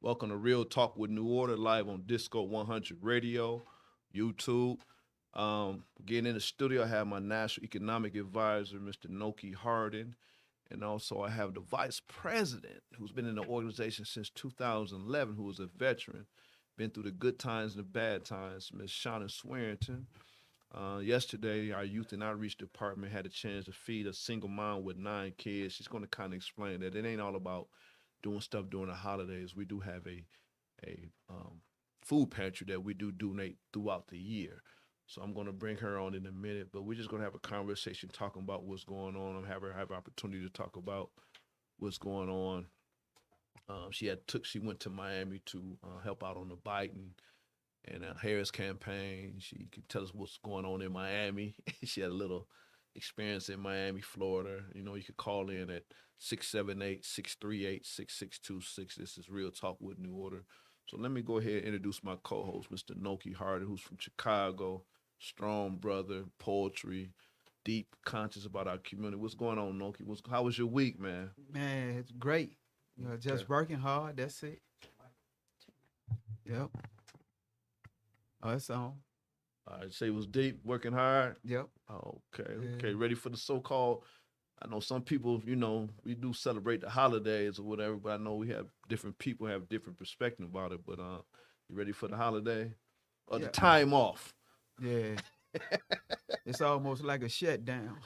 Welcome to Real Talk with New Order, live on DISCO100 Radio, YouTube. Getting in the studio, I have my National Economic Advisor, Mr. Noki Hardin, and also I have the Vice President, who's been in the organization since 2011, who is a veteran, been through the good times and the bad times, Ms. Shauna Swearington. Yesterday, our Youth and Outreach Department had a chance to feed a single mom with 9 kids. She's going to kind of explain that it ain't all about doing stuff during the holidays. We do have a food pantry that we do donate throughout the year. So I'm going to bring her on in a minute, but we're just going to have a conversation talking about what's going on. I'm have her have opportunity to talk about what's going on. She went to Miami to help out on the Biden and Harris campaign. She could tell us what's going on in Miami. She had a little experience in Miami, Florida. You know, you could call in at 678-638-6626. This is Real Talk with New Order. So let me go ahead and introduce my co-host, Mr. Noki Hardin, who's from Chicago, strong brother, poetry, deep conscious about our community. What's going on, Noki? How was your week, man? Man, it's great. You know, just working hard. That's it. Yep. Oh, it's on. I'd say it was deep, working hard. Yep. Oh, okay. Yeah. Okay. Ready for the so-called, I know some people, you know, we do celebrate the holidays or whatever, but I know we have different people have different perspective about it. But you ready for the holiday? Or the time off? Yeah. It's almost like a shutdown.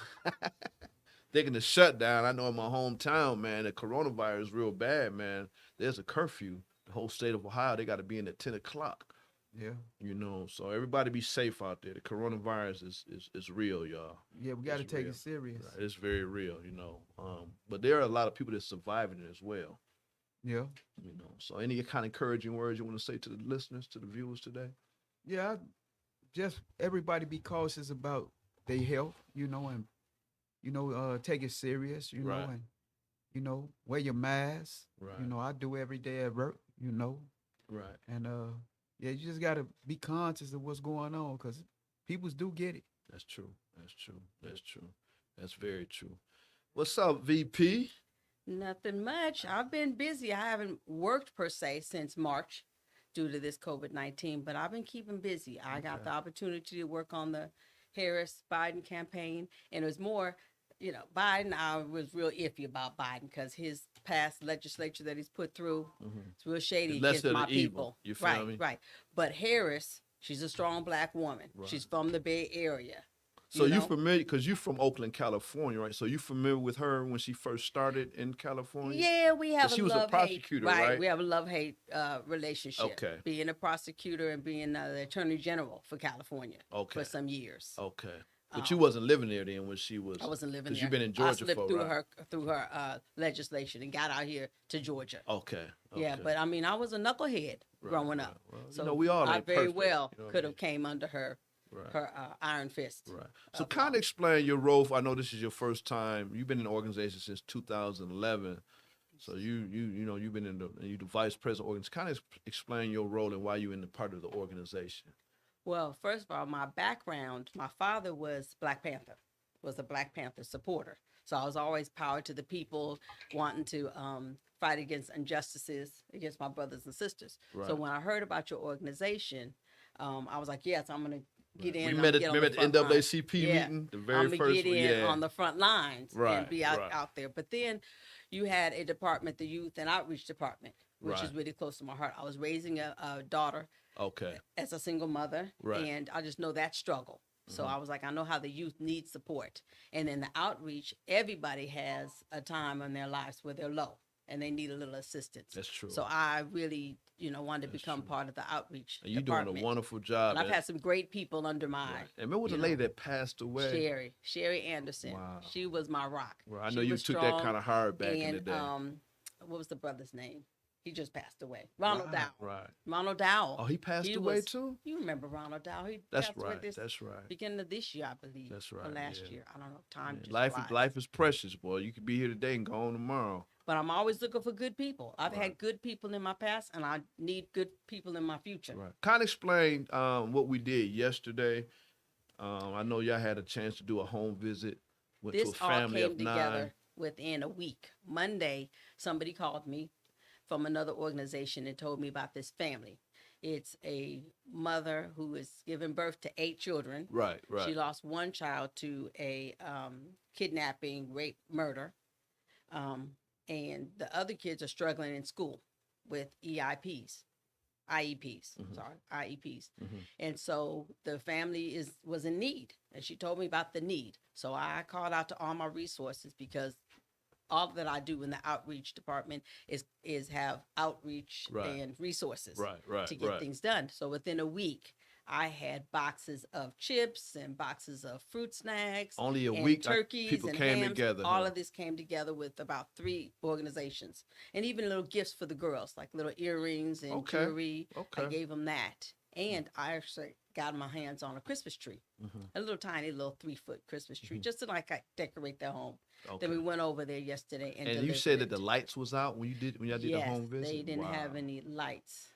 Thinking the shutdown, I know in my hometown, man, the coronavirus is real bad, man. There's a curfew. The whole state of Ohio, they got to be in at 10 o'clock. Yeah. You know, so everybody be safe out there. The coronavirus is real, y'all. Yeah, we got to take real. it serious. Right. It's very real, you know. But there are a lot of people that's surviving it as well. Yeah. You know, so any kind of encouraging words you want to say to the listeners, to the viewers today? Yeah, just everybody be cautious about their health, you know, and, you know, take it serious, you know, and, you know, wear your mask. Right. You know, I do every day at work, you know. Right. And, yeah, you just got to be conscious of what's going on because people do get it. That's true. That's true. That's true. That's very true. What's up, VP? Nothing much. I've been busy. I haven't worked per se since March due to this COVID-19, but I've been keeping busy. I got the opportunity to work on the Harris-Biden campaign, and it was more, you know, Biden, I was real iffy about Biden because his past legislature that he's put through, it's real shady against my people. You feel me? Right. But Harris, she's a strong Black woman. Right. She's from the Bay Area. So you familiar, because you're from Oakland, California, right? So you familiar with her when she first started in California? Yeah, we have she was a prosecutor, right? We have a love-hate relationship. Okay. Being a prosecutor and being the attorney general for California for some years. Okay. But you wasn't living there then when she was. I wasn't living there. Because you've been in Georgia I slipped for through her legislation and got out here to Georgia. Okay. Yeah, but I mean, I was a knucklehead growing up. Well, so you know, we all I ain't very perfect, well you know could have came under her iron fist. Right. So kind of explain your role. I know this is your first time. You've been in the organization since 2011. So you've been you're the vice president of the organization. Kind of explain your role and why you're in the part of the organization. Well, first of all, my background, my father was Black Panther, was a Black Panther supporter. So I was always power to the people, wanting to fight against injustices against my brothers and sisters. Right. So when I heard about your organization, I was like, yes, I'm going to get in. We met at the NAACP meeting, the very first one. I'm going to get in on the front lines and be out there. But then you had a department, the Youth and Outreach Department, which is really close to my heart. I was raising a daughter as a single mother, and I just know that struggle. So I was like, I know how the youth need support. And then the outreach, everybody has a time in their lives where they're low and they need a little assistance. That's true. So I really, wanted to become part of the outreach and you're department. doing a wonderful job. And I've had some great people under my. And remember the lady that passed away? Sherry Anderson. Wow. She was my rock. Well, I know you took that kind of hard back in the day. What was the brother's name? He just passed away. Ronald Dowell. Right. Ronald Dowell. Oh, he passed away too? You remember Ronald Dowell? He That's passed right. away That's right. Beginning of this year, I believe. That's right. Or last year. I don't know. Time just life is precious, boy. You could be here today and go home tomorrow. But I'm always looking for good people. I've had good people in my past, and I need good people in my future. Right. Kind of explain what we did yesterday. I know y'all had a chance to do a home visit. Went to a family of 9. This all came together within a week. Monday, somebody called me from another organization and told me about this family. It's a mother who is giving birth to 8 children. Right, right. She lost one child to a kidnapping, rape, murder. And the other kids are struggling in school with IEPs. And so the family was in need, and she told me about the need. So I called out to all my resources, because all that I do in the outreach department is have outreach and resources to get things done. So within a week, I had boxes of chips and boxes of fruit snacks. Only a week, turkeys people and came hams. together. All of this came together with about 3 organizations, and even little gifts for the girls, like little earrings and jewelry. I gave them that, and I actually got my hands on a Christmas tree, a little tiny, little 3-foot Christmas tree, just to decorate their home. Then we went over there yesterday and you said that the lights was out when y'all did the home visit. They didn't have any lights.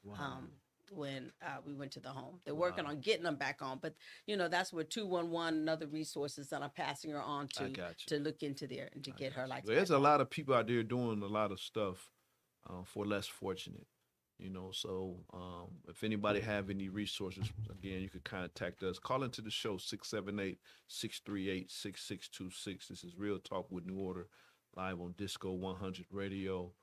When we went to the home. They're working on getting them back on, but that's where 211 and other resources that I'm passing her on to look into there and to get her lights. There's a lot of people out there doing a lot of stuff for less fortunate, so if anybody have any resources, again, you could contact us. Call into the show, 678-638-6626. This is Real Talk with New Order, live on DISCO100 Radio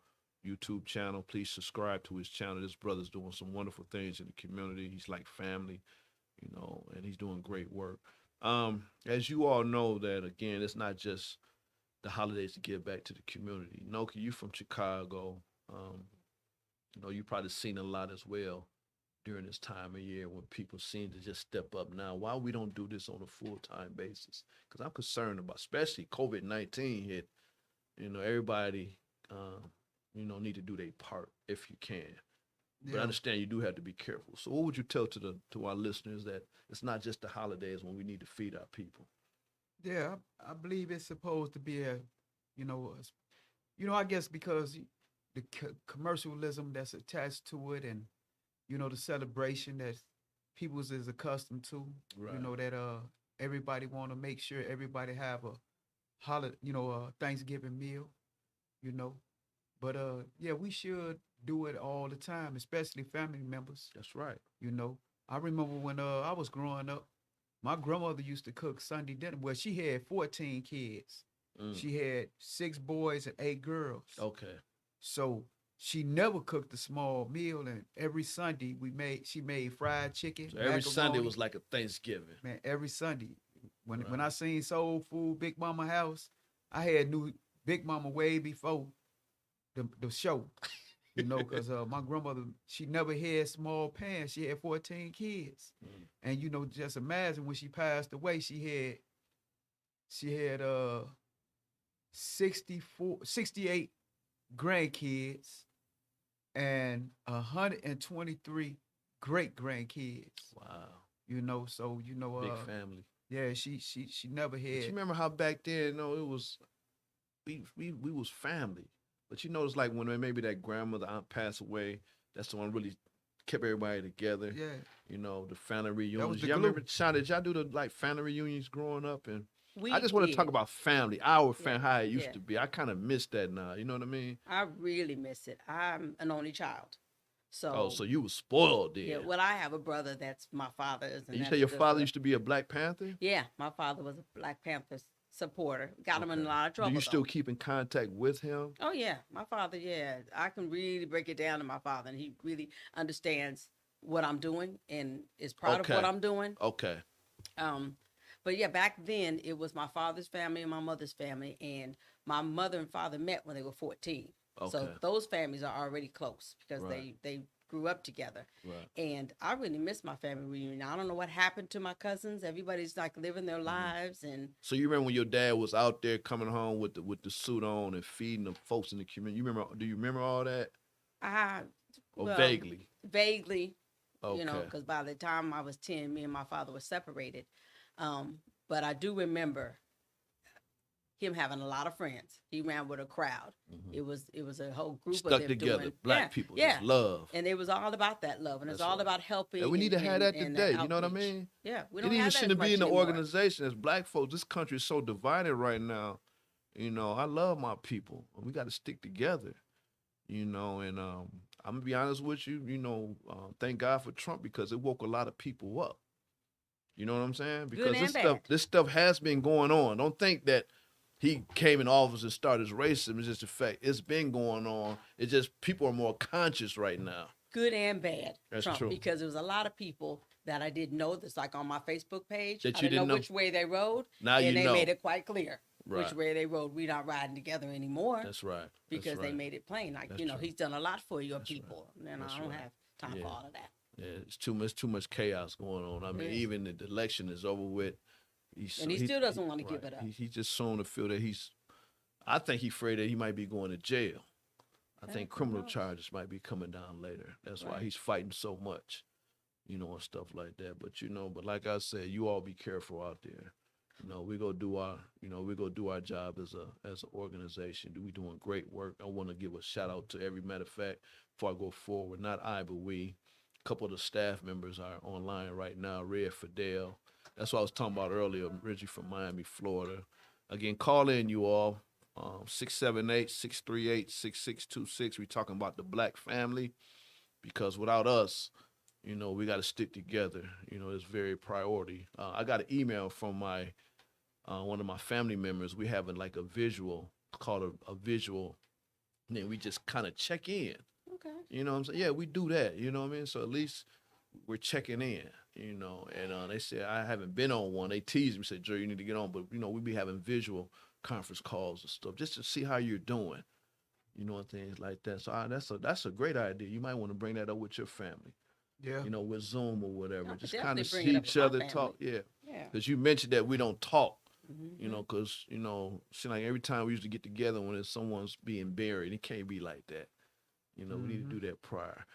YouTube channel. Please subscribe to his channel. This brother's doing some wonderful things in the community. He's like family, and he's doing great work. As you all know, that again, it's not just the holidays to give back to the community. Noki, you from Chicago. You probably seen a lot as well during this time of year when people seem to just step up now. Why we don't do this on a full-time basis? Because I'm concerned about, especially COVID-19 hit, everybody, need to do their part if you can. But I understand you do have to be careful. So what would you tell to our listeners that it's not just the holidays when we need to feed our people? Yeah, I believe it's supposed to be I guess because the commercialism that's attached to it, and the celebration that people is accustomed to. That everybody want to make sure everybody have a holiday, Thanksgiving meal. But we should do it all the time, especially family members. That's right. I remember when I was growing up, my grandmother used to cook Sunday dinner. Well, she had 14 kids. She had 6 boys and 8 girls. Okay. So she never cooked a small meal, and every Sunday she made fried chicken. So every Sunday was like a Thanksgiving. Man, every Sunday. When I seen Soul Food Big Mama House, I had new Big Mama way before the show. Because my grandmother, she never had small pans. She had 14 kids. And just imagine when she passed away, she had 68 grandkids and 123 great grandkids. Wow. Big family. Yeah, she never had. But you remember how back then, it was we was family. But it's like when maybe that grandmother, aunt passed away, that's the one really kept everybody together. Yeah. The family reunions. Y'all remember, Sean, did y'all do the family reunions growing up? And I just want to talk about family, our family, how it used to be. I kind of miss that now. You know what I mean? I really miss it. I'm an only child. So you were spoiled then. Yeah, well, I have a brother that's my father's. And you say your father used to be a Black Panther? Yeah, my father was a Black Panther supporter. Got him in a lot of trouble. Do you still keep in contact with him? Oh, yeah. My father, I can really break it down to my father, and he really understands what I'm doing and is proud of what I'm doing. Okay. But yeah, back then it was my father's family and my mother's family, and my mother and father met when they were 14. Okay. So those families are already close because they grew up together. Right. And I really miss my family reunion. I don't know what happened to my cousins. Everybody's like living their lives. And so you remember when your dad was out there coming home with the suit on and feeding the folks in the community? Do you remember all that? Vaguely? Vaguely. Okay. Because by the time I was 10, me and my father were separated. But I do remember him having a lot of friends. He ran with a crowd. Mm-hmm. It was a whole group stuck of them together. Black people, just love. And it was all about that love, and it's all about helping. And we need to have that today. You know what I mean? Yeah, we don't it even have that shouldn't be in the anymore. organization as Black folks. This country is so divided right now. I love my people, and we got to stick together. you know, and I'm gonna be honest with you, you know, thank God for Trump because it woke a lot of people up. You know what I'm saying? Because this stuff has been going on. Don't think that he came in office and started racism. It's just a fact. It's been going on. It's just people are more conscious right now. Good and bad. That's Trump, true. Because there was a lot of people that I didn't know. That's like on my Facebook page. That I you didn't know which way they rode. Now and you they know. made it quite clear Right. which way they rode. We're not riding together anymore. That's right. Because they made it plain. Like, That's you know, true. he's done a lot for your That's people. Right. And I don't have time for all of that. Yeah, it's too much chaos going on. I mean, even the election is over with. He still doesn't want to give it up. He just shown to feel that I think he's afraid that he might be going to jail. I think criminal charges might be coming down later. That's why he's fighting so much, you know, and stuff like that. But, you know, like I said, you all be careful out there. You know, we go do our job as an organization. We doing great work. I want to give a shout out to every matter of fact, before I go forward, not I, but we. A couple of the staff members are online right now, Red Fidel. That's what I was talking about earlier, originally from Miami, Florida. Again, call in, you all, 678-638-6626. We're talking about the Black family, because without us, you know, we got to stick together. You know, it's very priority. I got an email from one of my family members. We having like a visual, called a visual, and then we just kind of check in. Okay. You know what I'm saying? Yeah, we do that. You know what I mean? So at least we're checking in, you know. And they said, I haven't been on one. They teased me, said, Joe, you need to get on. But, you know, we be having visual conference calls and stuff just to see how you're doing, you know, and things like that. So that's a great idea. You might want to bring that up with your family. Yeah. You know, with Zoom or whatever. Just kind of see each other talk. Yeah. Because you mentioned that we don't talk. You know, because, you know, seems like every time we used to get together when someone's being buried, it can't be like that. You know, we need to do that prior.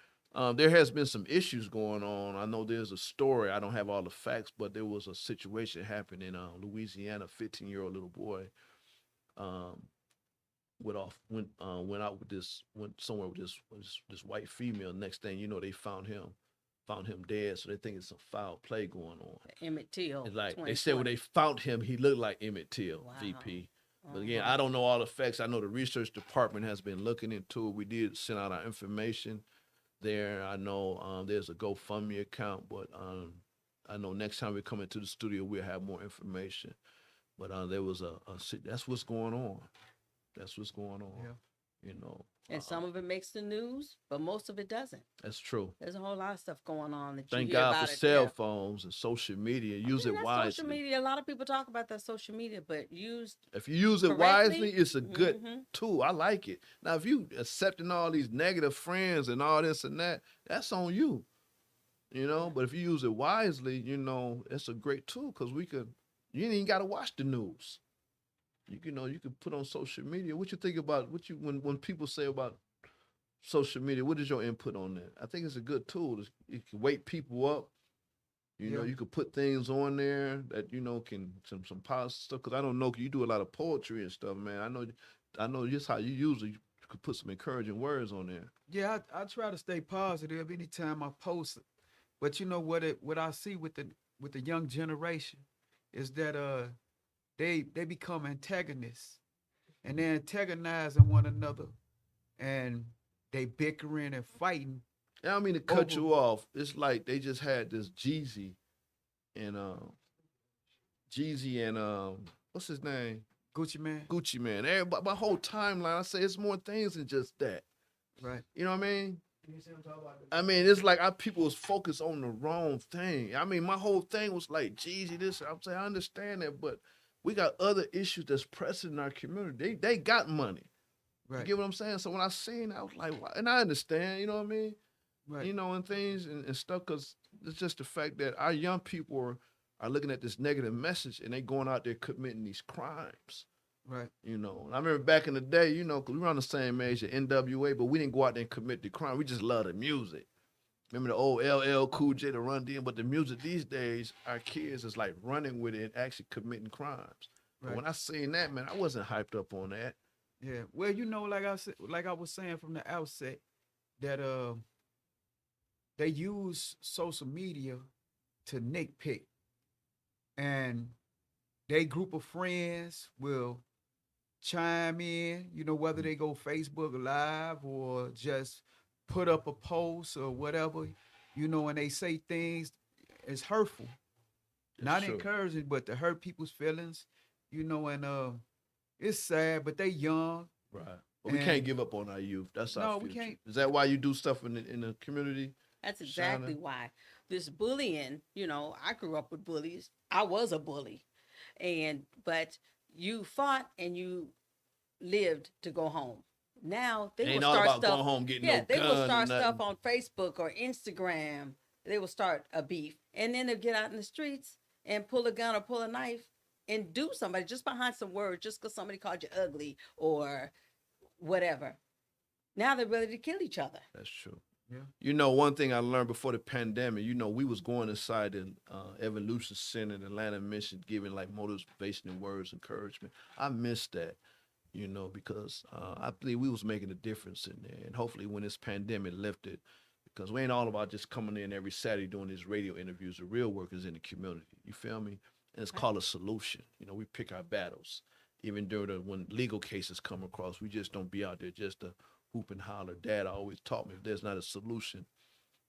There has been some issues going on. I know there's a story. I don't have all the facts, but there was a situation happening in Louisiana. A 15-year-old little boy went somewhere with this white female. Next thing you know, they found him dead. So they think it's some foul play going on. Emmett Till. It's like they said when they found him, he looked like Emmett Till, VP. But again, I don't know all the facts. I know the research department has been looking into it. We did send out our information there. I know there's a GoFundMe account, but I know next time we come into the studio, we'll have more information. But there was that's what's going on. That's what's going on. Yeah. You know. And some of it makes the news, but most of it doesn't. That's true. There's a whole lot of stuff going on that Thank you hear God about for cell phones and social media. Use it wisely. Social media. A lot of people talk about that social media, but if you use it wisely, it's a good tool. I like it. Now, if you accepting all these negative friends and all this and that, that's on you. You know, but if you use it wisely, you know, it's a great tool because you ain't even got to watch the news. You can put on social media. What you think about when people say about social media? What is your input on that? I think it's a good tool. It can wake people up. You know, you could put things on there that can some positive stuff. Because I don't know, you do a lot of poetry and stuff, man. I know just how you use it. You could put some encouraging words on there. Yeah, I try to stay positive anytime I post. But you know what I see with the young generation is that they become antagonists, and they're antagonizing one another, and they bickering and fighting. I don't mean to cut you off. It's like they just had this Jeezy and what's his name? Gucci Mane. Gucci Mane. Everybody, my whole timeline, I say it's more things than just that. Right. You know what I mean? I mean, it's like our people was focused on the wrong thing. I mean, my whole thing was like, Jeezy, this. I'm saying I understand that, but we got other issues that's pressing in our community. They got money. Right. You get what I'm saying? So when I seen it, I was like, wow. And I understand, you know what I mean? Right. You know, and things and stuff, because it's just the fact that our young people are looking at this negative message and they going out there committing these crimes. Right. You know, and I remember back in the day, you know, because we were on the same age at NWA, but we didn't go out there and commit the crime. We just loved the music. Remember the old LL Cool J, the Run DMC, but the music these days, our kids is like running with it and actually committing crimes. Right. But when I seen that, man, I wasn't hyped up on that. Yeah. Well, you know, like I was saying from the outset, that they use social media to nitpick, and they group of friends will chime in, you know, whether they go Facebook Live or just put up a post or whatever, you know, and they say things it's hurtful. That's Not true. encouraging, but to hurt people's feelings, you know, and it's sad, but they young. Right. But we can't give up on our youth. That's our future. We can't. Is that why you do stuff in the community? That's exactly why. This bullying, you know, I grew up with bullies. I was a bully. But you fought and you lived to go home. Now they Ain't will all start about stuff. going home getting Yeah, no they gun will start and stuff nothing. on Facebook or Instagram. They will start a beef, and then they'll get out in the streets and pull a gun or pull a knife and do somebody just behind some words, just because somebody called you ugly or whatever. Now they're ready to kill each other. That's true. Yeah. You know, one thing I learned before the pandemic, you know, we was going inside the Evolution Center in Atlanta, Michigan, giving like motivational words, encouragement. I missed that, you know, because I believe we was making a difference in there. And hopefully when this pandemic lifted, because we ain't all about just coming in every Saturday doing these radio interviews. The real work is in the community. You feel me? And it's called a solution. You know, we pick our battles. Even during when legal cases come across, we just don't be out there just to hoop and holler. Dad always taught me if there's not a solution,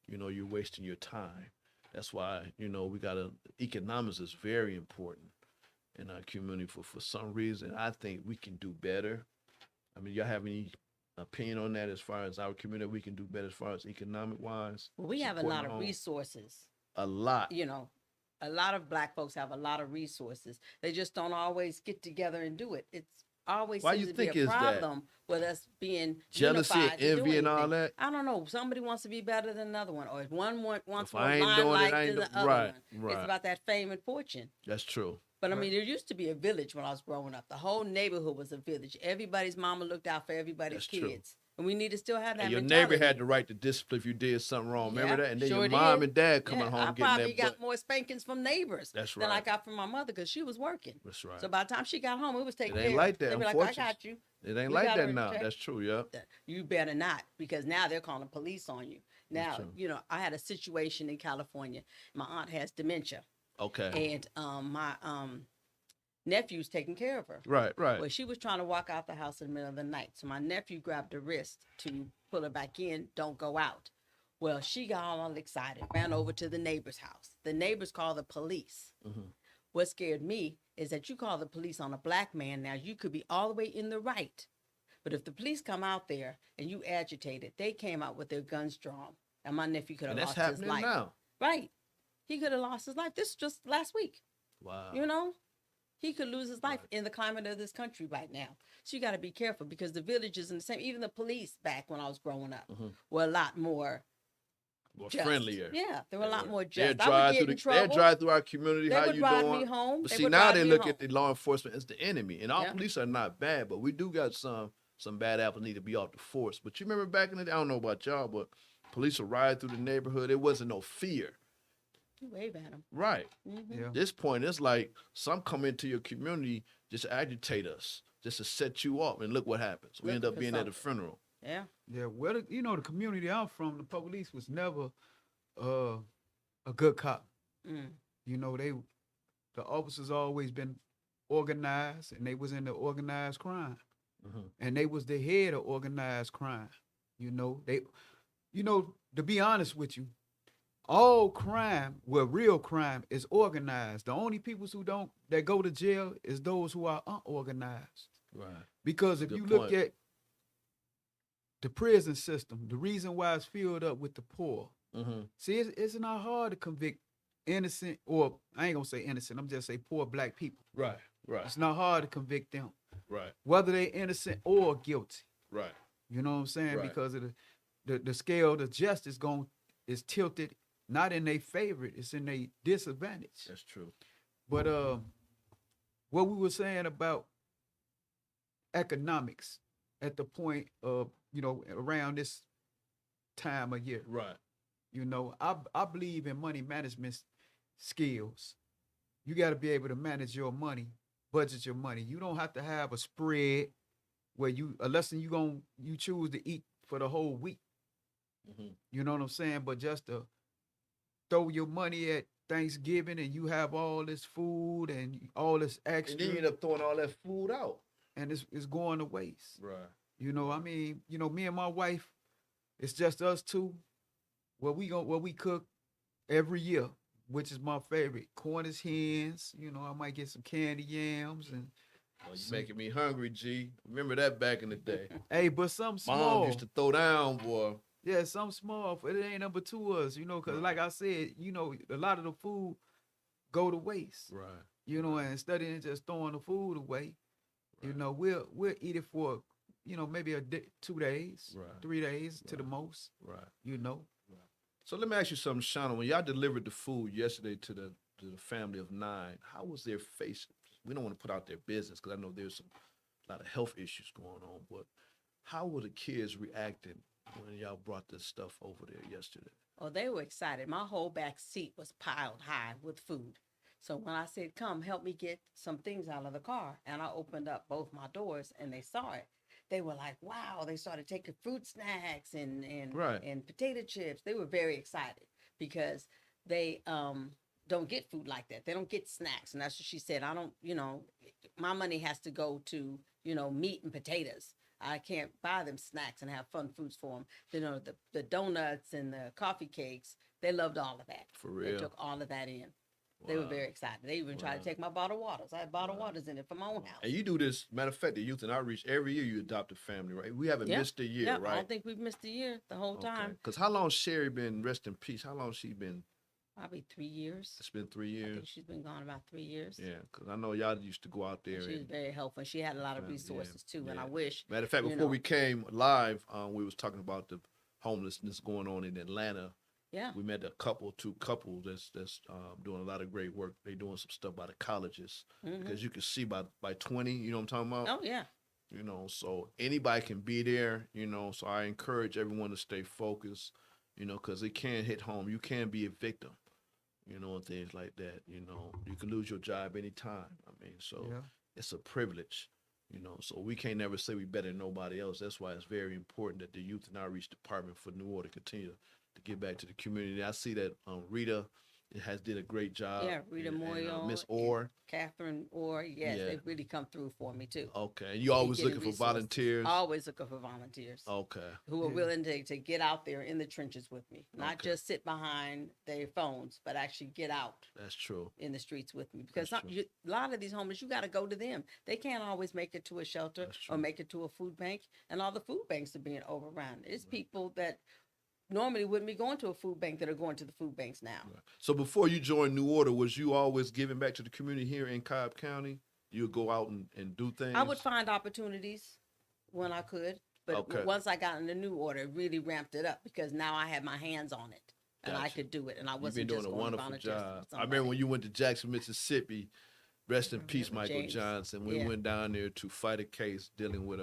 you know, you're wasting your time. That's why, you know, economics is very important in our community for some reason. I think we can do better. I mean, y'all have any opinion on that as far as our community, we can do better as far as economic wise? Well, we have a lot of resources. A lot. You know, a lot of Black folks have a lot of resources. They just don't always get together and do it. It's always Why seems you to think be a is that? problem with us being Jealousy, unified to do envy, and all anything. that? I don't know. Somebody wants to be better than another one, or if one wants If more I ain't doing it, limelight I ain't than the do- other right, one. It's right. about that fame and fortune. That's true. But I mean, there used to be a village when I was growing up. The whole neighborhood was a village. Everybody's mama looked out for everybody's That's kids. true. And we need to still have that And your mentality. neighbor had the right to discipline if you did something wrong. Remember Yeah, that? And then sure your mom did. and dad coming Yeah, home I getting probably that got butt. more spankings from neighbors That's than I right. got from my mother because she was working. That's right. So by the time she got home, it was taken It care ain't of. like that, They be like, I unfortunately. got you. It ain't We like gotta that now. protect- That's true, yeah. You better not, because now they're calling the police on you. Now, true. you know, I had a situation in California. My aunt has dementia, Okay. and my nephew's taking care of her. Right. Well, she was trying to walk out the house in the middle of the night. So my nephew grabbed her wrist to pull her back in. Don't go out. Well, she got all excited, ran over to the neighbor's house. The neighbors called the police. Mhm. What scared me is that you call the police on a Black man. Now, you could be all the way in the right. But if the police come out there and you agitated, they came out with their guns drawn. And my nephew could have And that's lost his happening life. now. Right. He could have lost his life. This just last week. Wow. You know? He could lose his life in the climate of this country right now. So you got to be careful because the villages and the same, even the police back when I was growing up were a lot more just. Friendlier. Yeah, they were a lot more They'll just. I would get in they'll trouble. drive through our community. They How would you drive doing? me home. But They see, would now drive they me look home. at the law enforcement as the enemy. And our Yeah. police are not bad, but we do got some bad apples need to be off the force. But you remember back in the day, I don't know about y'all, but police would ride through the neighborhood. There wasn't no fear. You wave at them. Right. Mm-hmm. Yeah. This point, it's like some come into your community just to agitate us, just to set you up, and look what happens. We end Looking up for being at a something. funeral. Yeah. Yeah, well, the community I'm from, the police was never a good cop. Mm. You know, the officers always been organized, and they was in the organized crime, and they was the head of organized crime. You know, to be honest with you, all crime, well, real crime is organized. The only people that go to jail is those who are unorganized. Right. Because if Good you look point. at the prison system, the reason why it's filled up with the poor, see, it's not hard to convict innocent, or I ain't gonna say innocent, I'm just say poor Black people. Right. It's not hard to convict them, Right. whether they're innocent or guilty. Right. You know what I'm saying? Right. Because of the scale of justice is tilted not in their favor, it's in their disadvantage. That's true. But what we were saying about economics at the point of, around this time of year. Right. I believe in money management skills. You got to be able to manage your money, budget your money. You don't have to have a spread where unless you choose to eat for the whole week. You know what I'm saying? But just to throw your money at Thanksgiving and you have all this food and all this extra. And then you end up throwing all that food out. and it's going to waste. Right. You know, I mean, you know, me and my wife, it's just us two. What we cook every year, which is my favorite. Cornish hens. You know, I might get some candy yams and. Well, you're making me hungry, G. Remember that back in the day. Hey, but something small. Mom used to throw down, boy. Yeah, something small. But it ain't number two us, you know, because like I said, you know, a lot of the food go to waste. Right. You know, and instead of just throwing the food away, you know, we'll eat it for, you know, maybe 2 days, 3 days to the most. Right. You know. Right. So let me ask you something, Shauna. When y'all delivered the food yesterday to the family of 9, how was their face? We don't want to put out their business because I know there's a lot of health issues going on, but how were the kids reacting when y'all brought this stuff over there yesterday? Oh, they were excited. My whole back seat was piled high with food. So when I said, come, help me get some things out of the car, and I opened up both my doors and they saw it, they were like, wow. They started taking fruit snacks and potato chips. They were very excited because they don't get food like that. They don't get snacks. And that's what she said. I don't, you know, my money has to go to, you know, meat and potatoes. I can't buy them snacks and have fun foods for them. You know, the donuts and the coffee cakes, they loved all of that. For real? They took all of that in. They were very excited. They even tried to take my bottled waters. I had bottled waters in it for my own house. And you do this, matter of fact, the Youth and Outreach, every year you adopt a family, right? We haven't missed a year, right? I don't think we've missed a year the whole time. Because how long Sherry been, rest in peace, how long she been? Probably 3 years. It's been 3 years? I think she's been gone about 3 years. Yeah, because I know y'all used to go out there. She was very helpful. She had a lot of resources, too, and I wish. Matter of fact, before we came live, we was talking about the homelessness going on in Atlanta. Yeah. We met two couples that's doing a lot of great work. They doing some stuff by the colleges. Because you can see by 20, you know what I'm talking about? Oh, yeah. You know, so anybody can be there, you know, so I encourage everyone to stay focused, you know, because it can hit home. You can be a victim, you know, and things like that. You know, you can lose your job anytime. I mean, so it's a privilege, you know, so we can't never say we better than nobody else. That's why it's very important that the Youth and Outreach Department for New Orleans continue to get back to the community. I see that Rita did a great job. Yeah, Rita Moyo, Miss Orr. Catherine Orr, yes, they've really come through for me too. Okay, and you always looking for volunteers? Always looking for volunteers. Okay. Who are willing to get out there in the trenches with me. Not just sit behind their phones, but actually get out. That's true. In the streets with me. Because a lot of these homeless, you got to go to them. They can't always make it to a shelter or make it to a food bank. And all the food banks are being overrun. It's people that normally wouldn't be going to a food bank that are going to the food banks now. Right. So before you joined New Order, was you always giving back to the community here in Cobb County? You would go out and do things? I would find opportunities when I could. But once I got in the New Order, it really ramped it up because now I had my hands on it. And I could do it. And I wasn't just going to volunteer. You've been doing a wonderful job. I remember when you went to Jackson, Mississippi, rest in peace, Michael Johnson. We went down there to fight a case dealing with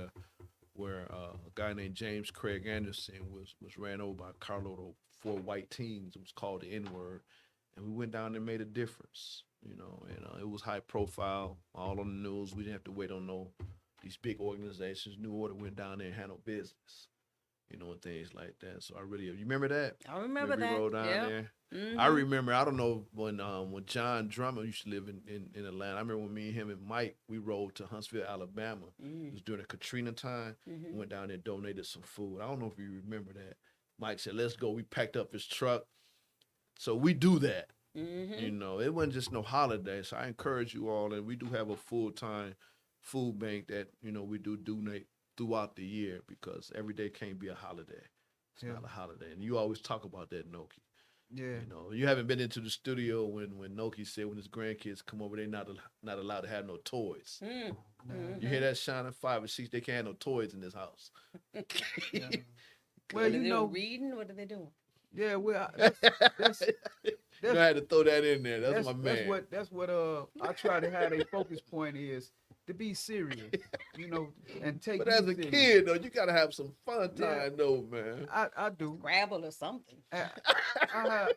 where a guy named James Craig Anderson was ran over by a carload of 4 white teens. It was called the N-word. And we went down there and made a difference, you know, and it was high profile, all on the news. We didn't have to wait on these big organizations. New Order went down there and handled business, you know, and things like that. So you remember that? I remember that. We rode down there. Mm-hmm. I remember, I don't know, when John Drummer used to live in Atlanta. I remember when me and him and Mike, we rode to Huntsville, Alabama. It was during the Katrina time. We went down there and donated some food. I don't know if you remember that. Mike said, let's go. We packed up his truck. So we do that. You know, it wasn't just no holiday. So I encourage you all, and we do have a full-time food bank that, you know, we do donate throughout the year because every day can't be a holiday. It's not a holiday. And you always talk about that, Noki. Yeah. You know, you haven't been into the studio when Noki said when his grandkids come over, they're not allowed to have no toys. You hear that, Shauna? 5 or 6, they can't have no toys in this house. Well, you know, reading. What are they doing? Yeah, well, I had to throw that in there. That's my man. That's what I try to have a focus point is to be serious, you know, and take. But as a kid though, you gotta have some fun time though, man. I do. Scrabble or something. I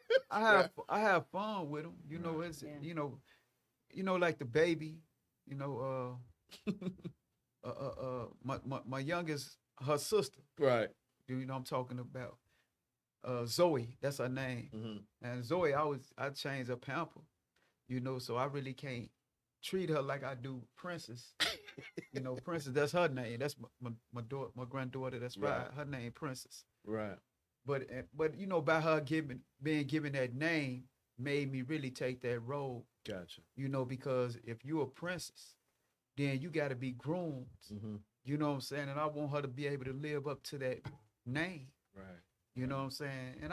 have fun with them. You know, it's you know, like the baby, you know, my youngest, her sister. Right. You know, I'm talking about. Zoe, that's her name. And Zoe, I change her pamper, you know, so I really can't treat her like I do Princess. You know, Princess, that's her name. That's my daughter, my granddaughter. That's right. Her name, Princess. Right. But you know, by her being given that name, made me really take that role. Gotcha. You know, because if you're a princess, then you got to be groomed. Mm-hmm. You know what I'm saying? And I want her to be able to live up to that name. Right. You know what I'm saying? And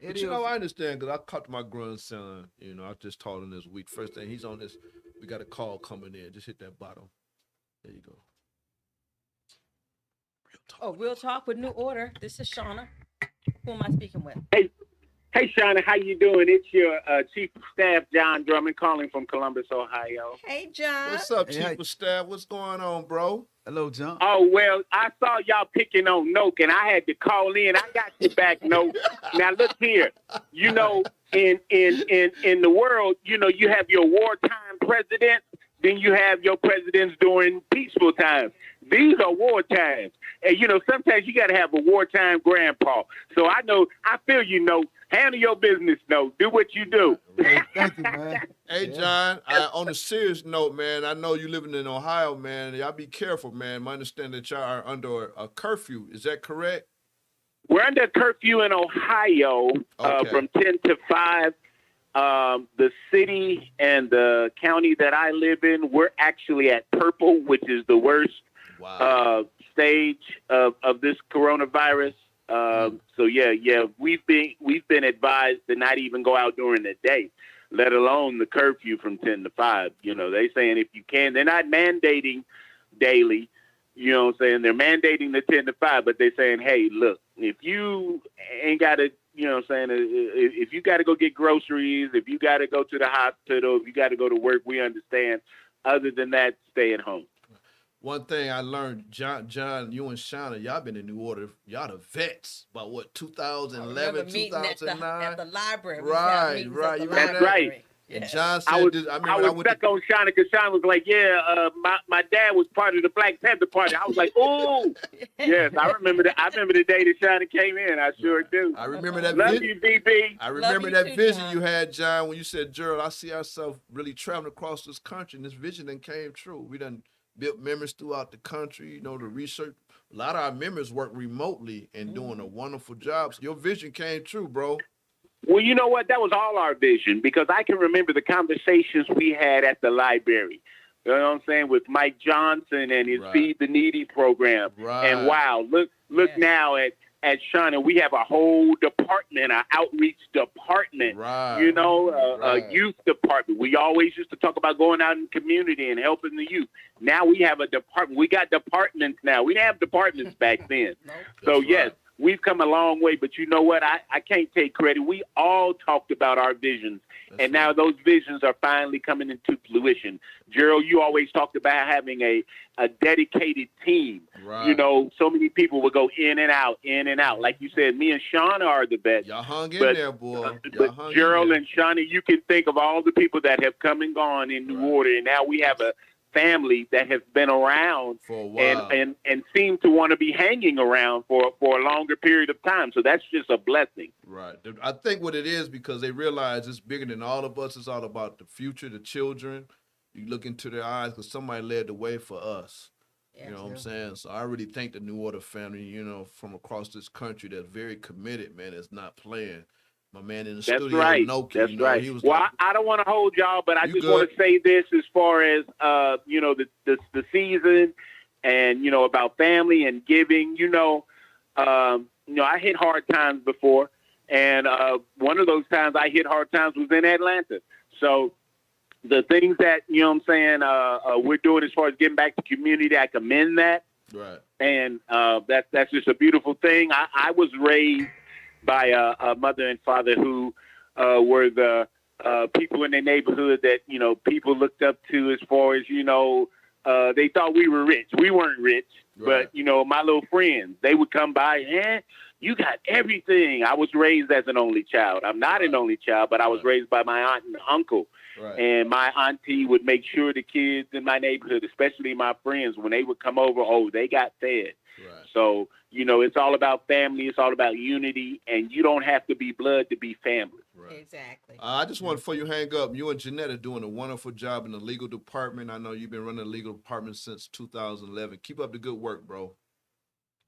but you know, I understand because I talked to my grandson. You know, I just taught him this week. First thing, he's on this. We got a call coming in. Just hit that bottom. There you go. Real talk with New Order. This is Shauna. Who am I speaking with? Hey, Shauna, how you doing? It's your Chief of Staff, John Drummond, calling from Columbus, Ohio. Hey, John. What's up, Chief of Staff? What's going on, bro? Hello, John. Oh, well, I saw y'all picking on Noke, and I had to call in. I got you back, Noke. Now, look here. You know, in the world, you know, you have your wartime presidents, then you have your presidents during peaceful times. These are war times. And, you know, sometimes you got to have a wartime grandpa. So I feel you, Noke. Handle your business, Noke. Do what you do. Thank you, man. Hey, John, on a serious note, man, I know you living in Ohio, man. Y'all be careful, man. I understand that y'all are under a curfew. Is that correct? We're under curfew in Ohio from 10 to 5. The city and the county that I live in, we're actually at purple, which is the worst stage of this coronavirus. So yeah, we've been advised to not even go out during the day, let alone the curfew from 10 to 5. You know, they saying if you can, they're not mandating daily. You know what I'm saying? They're mandating the 10 to 5, but they're saying, hey, look, if you ain't got to, you know what I'm saying, if you got to go get groceries, if you got to go to the hospital, if you got to go to work, we understand. Other than that, stay at home. One thing I learned, John, you and Shauna, y'all been in New Order. Y'all the vets. About what, 2011, 2009? At the library. Right. You remember that? Right. Yeah. And John said, I was stuck on Shauna because Shauna was like, my dad was part of the Black Panther Party. I was like, ooh. Yes, I remember that. I remember the day that Shauna came in. I sure do. I remember that Love you, BB. I remember that vision you had, John, when you said, Gerald, I see ourselves really traveling across this country, and this vision then came true. We done built members throughout the country, you know, the research. A lot of our members work remotely and doing a wonderful job. So your vision came true, bro. Well, you know what? That was all our vision because I can remember the conversations we had at the library. You know what I'm saying? With Mike Johnson and his Feed the Needy program. Right. And wow, look now at Shauna, we have a whole department, an outreach department, you know, a youth department. We always used to talk about going out in the community and helping the youth. Now we have a department. We got departments now. We didn't have departments back then. So, yes, we've come a long way. But you know what? I can't take credit. We all talked about our visions. And now those visions are finally coming into fruition. Gerald, you always talked about having a dedicated team. Right. You know, so many people would go in and out. Like you said, me and Shauna are the best. Y'all hung in there, boy. But Gerald and Shauna, you can think of all the people that have come and gone in New Order. And now we have a family that has been around for a while and seem to want to be hanging around for a longer period of time. So that's just a blessing. Right. I think what it is because they realize it's bigger than all of us. It's all about the future, the children. You look into their eyes because somebody led the way for us. You know what I'm saying? So I really thank the New Order family, you know, from across this country that's very committed, man, that's not playing. My man in the studio, Noki. That's you know, right. He was well, I don't want to hold y'all, but I just want to say this as far as, you know, the season and, you know, about family and giving, you know, I hit hard times before. And one of those times I hit hard times was in Atlanta. So the things that, you know what I'm saying, we're doing as far as getting back to community, I commend that. Right. And that's just a beautiful thing. I was raised by a mother and father who were the people in their neighborhood that, you know, people looked up to as far as, you know, they thought we were rich. We weren't rich, but, you know, my little friends, they would come by, you got everything. I was raised as an only child. I'm not an only child, but I was raised by my aunt and uncle. Right. And my auntie would make sure the kids in my neighborhood, especially my friends, when they would come over, they got fed. Right. So, you know, it's all about family. It's all about unity. And you don't have to be blood to be family. Right. Exactly. I just want, before you hang up, you and Jeanette are doing a wonderful job in the legal department. I know you've been running the legal department since 2011. Keep up the good work, bro.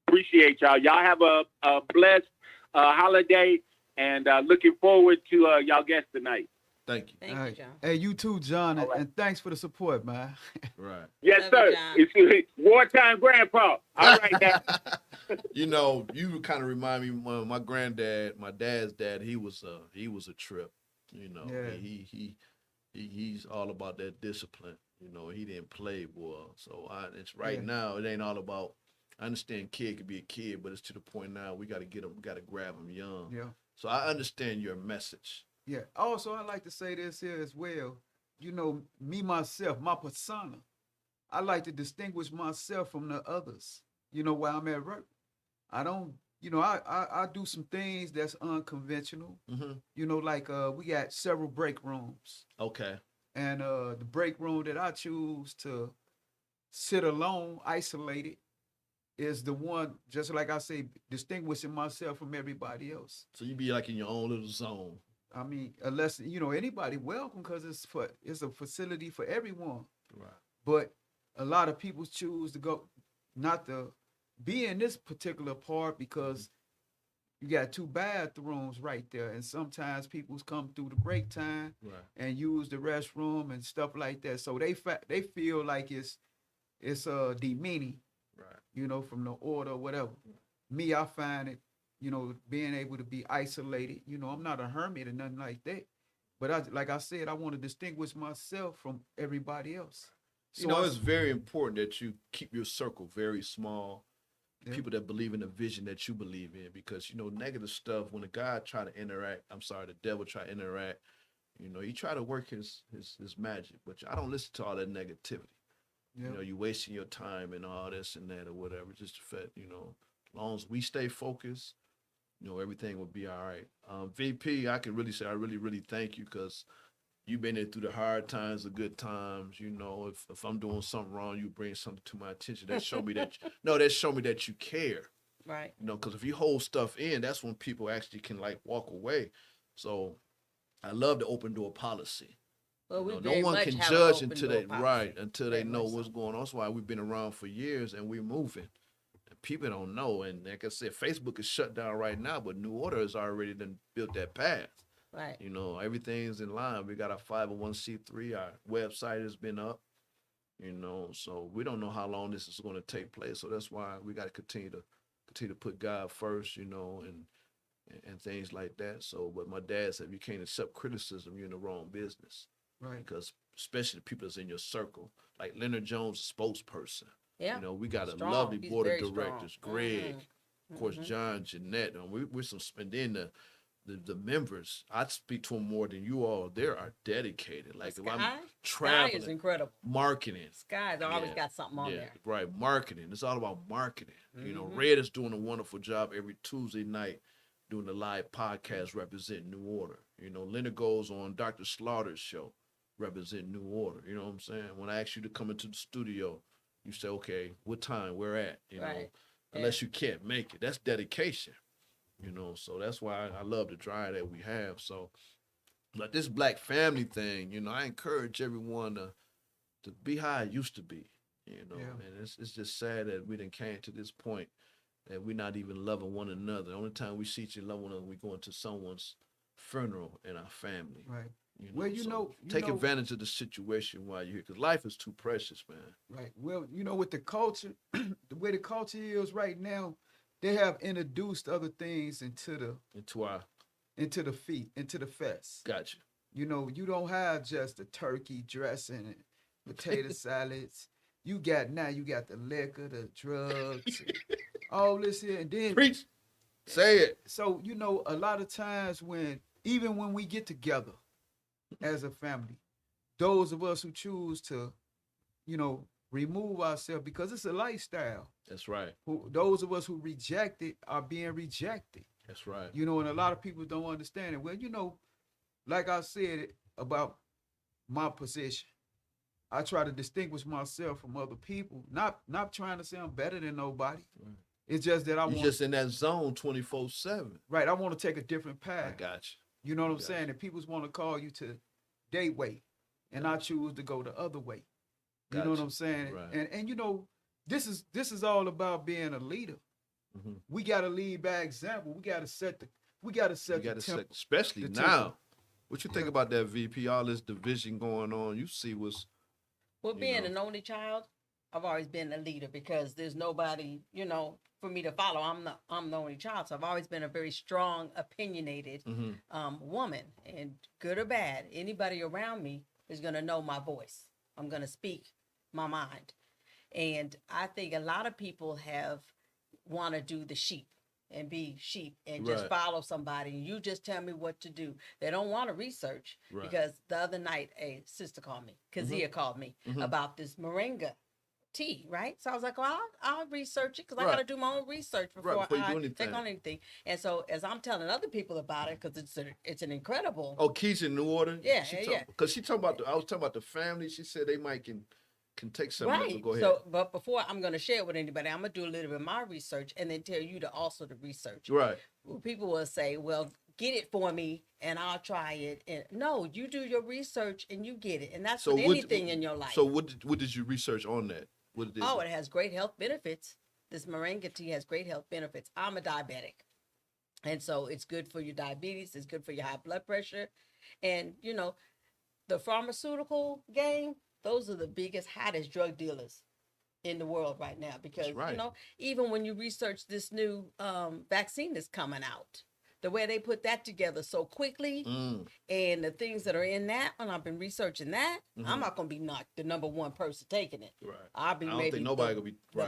Appreciate y'all. Y'all have a blessed holiday, and looking forward to y'all guests tonight. Thank you. Thank you, John. Hey, you too, John, and thanks for the support, man. Right. Yes, Love sir. You, It's wartime grandpa. All right, now. You know, you kind of remind me of my granddad, my dad's dad. He was a trip. You know, he's all about that discipline. You know, he didn't play, boy. So it's right now. It ain't all about. I understand kid could be a kid, but it's to the point now we got to get them, we got to grab them young. Yeah. So I understand your message. Yeah. Also, I like to say this here as well. You know, me, myself, my persona, I like to distinguish myself from the others, you know, while I'm at work. I don't, you know, I do some things that's unconventional. Mm-hmm. You know, like we got several break rooms. Okay. And the break room that I choose to sit alone, isolated, is the one, just like I say, distinguishing myself from everybody else. So you be like in your own little zone. I mean, unless, you know, anybody welcome, because it's a facility for everyone. Right. But a lot of people choose to go, not to be in this particular part, because you got 2 bathrooms right there, and sometimes people come through the break time and use the restroom and stuff like that. So they feel like it's demeaning, you know, from the order or whatever. Me, I find it, you know, being able to be isolated. You know, I'm not a hermit or nothing like that. But like I said, I want to distinguish myself from everybody else. So you know, it's very important that you keep your circle very small. Yeah. People that believe in the vision that you believe in, because, you know, negative stuff, when the the devil try to interact, you know, he try to work his magic, but I don't listen to all that negativity. Yep. You know, you wasting your time and all this and that or whatever, just to fit, you know, as long as we stay focused, you know, everything will be all right. VP, I can really say I really, really thank you, because you've been there through the hard times, the good times. You know, if I'm doing something wrong, you bring something to my attention. That show me that you care. Right. You know, because if you hold stuff in, that's when people actually can like walk away. So I love the open door policy. Well, we no one can judge until they know what's going on. That's why we've been around for years and we're moving. And people don't know. And like I said, Facebook is shut down right now, but New Order has already done built that path. Right. You know, everything's in line. We got our 501c3. Our website has been up. You know, so we don't know how long this is going to take place. So that's why we got to continue to put God first. You know, and things like that. So, but my dad said, if you can't accept criticism, you're in the wrong business. Right. Because especially the people that's in your circle, like Leonard Jones, spokesperson. Yeah. You know, we got a lovely board of directors. Strong. Greg, of course, John, Jeanette. And we're some, and then the members, I speak to them more than you all. They are dedicated. Like if I'm traveling, Sky is incredible. Marketing. Sky's always got something on there. Right, marketing. It's all about marketing. You know, Red is doing a wonderful job every Tuesday night doing the live podcast representing New Order. You know, Leonard goes on Dr. Slaughter's show representing New Order. You know what I'm saying? When I ask you to come into the studio, you say, okay, what time, where at? You know, unless you can't make it. That's dedication. You know, so that's why I love the drive that we have. So, like this Black family thing, you know, I encourage everyone to be how it used to be. You know, and it's just sad that we done came to this point that we're not even loving one another. The only time we see each other, love one another, we go into someone's funeral in our family. Right. You know, well, you know, take advantage of the situation while you're here, because life is too precious, man. Right. Well, you know, with the culture, the way the culture is right now, they have introduced other things into the fest. Gotcha. You know, you don't have just the turkey dressing and potato salads. You got the liquor, the drugs, all this here, and then preach. Say it. So, you know, a lot of times even when we get together as a family, those of us who choose to, you know, remove ourselves, because it's a lifestyle. That's right. Those of us who reject it are being rejected. That's right. You know, and a lot of people don't understand it. Well, you know, like I said about my position, I try to distinguish myself from other people, not trying to say I'm better than nobody. Right. It's just that You're just in that zone 24/7. Right. I want to take a different path. I got You know what I'm saying? And people want to call you to their way, and I choose to go the other way. You know what I'm saying? Right. And you know, this is all about being a leader. Mm-hmm. We got to lead by example. We got to set the tempo, especially now. What you think about that, VP? All this division going on. You see what's being an only child. I've always been a leader because there's nobody, for me to follow. I'm the only child, so I've always been a very strong, opinionated woman, and good or bad, anybody around me is gonna know my voice. I'm gonna speak my mind, and I think a lot of people want to do the sheep and be sheep and just follow somebody, and you just tell me what to do. They don't want to research because the other night a sister called me, Kazia called me about this moringa tea, right? So I was like, well, I'll research it because I got to do my own research before I take on anything. And so as I'm telling other people about it, because it's an incredible. Oh, Keys in New Order. Yeah, Because she talking about I was talking about the family. She said they might can take something. Right. Go ahead. So, but before I'm going to share it with anybody, I'm going to do a little bit of my research and then tell you to also to research. Right. Well, people will say, well, get it for me and I'll try it. And no, you do your research and you get it. And that's with anything in your life. So what did you research on that? It has great health benefits. This moringa tea has great health benefits. I'm a diabetic. And so it's good for your diabetes. It's good for your high blood pressure. And, the pharmaceutical game, those are the biggest, hottest drug dealers in the world right now. Because, even when you research this new vaccine that's coming out, the way they put that together so quickly and the things that are in that, and I've been researching that, I'm not going to be the number one person taking it. Right. I'll be maybe the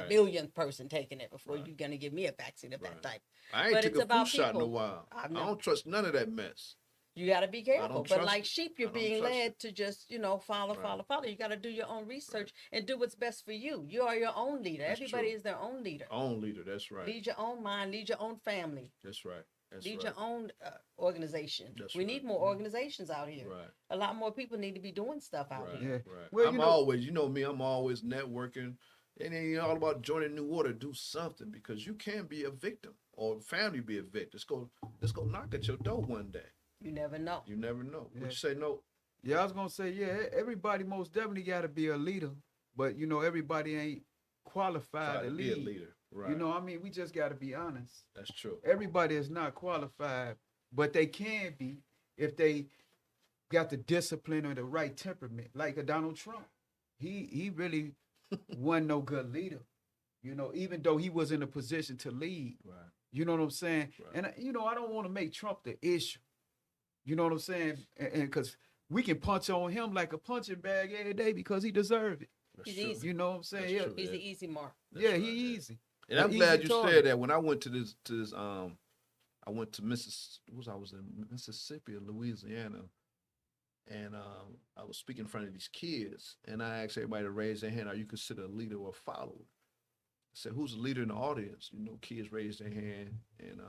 billionth person taking it before you're going to give me a vaccine of that type. I ain't took a flu shot in a while. I don't trust none of that mess. You got to be careful. But like sheep, you're being led to just, follow. You got to do your own research and do what's best for you. You are your own leader. Everybody is their own leader. Own leader, that's right. Lead your own mind, lead your own family. That's right. Lead your own organization. We need more organizations out here. Right. A lot more people need to be doing stuff out here. Yeah. Right. Well, I'm always, I'm always networking. And then all about joining New Order, do something because you can be a victim or family be a victim. Let's go knock at your door one day. You never know. You never know. Yeah. Would you say no? Yeah, I was gonna say everybody most definitely got to be a leader, but everybody ain't qualified to lead. Be a leader. Right. We just got to be honest. That's true. Everybody is not qualified, but they can be if they got the discipline or the right temperament. Like a Donald Trump, he really wasn't no good leader. Even though he was in a position to lead. Right. You know what I'm saying? Right. And I don't want to make Trump the issue. You know what I'm saying? And because we can punch on him like a punching bag every day because he deserved it. He's easy. You know what I'm saying? He's the easy mark. He's easy. And I'm glad you said that. When I went to this I went to I was in Mississippi or Louisiana, and I was speaking in front of these kids, and I asked everybody to raise their hand. Are you considered a leader or a follower? I said, who's a leader in the audience? Kids raised their hand, and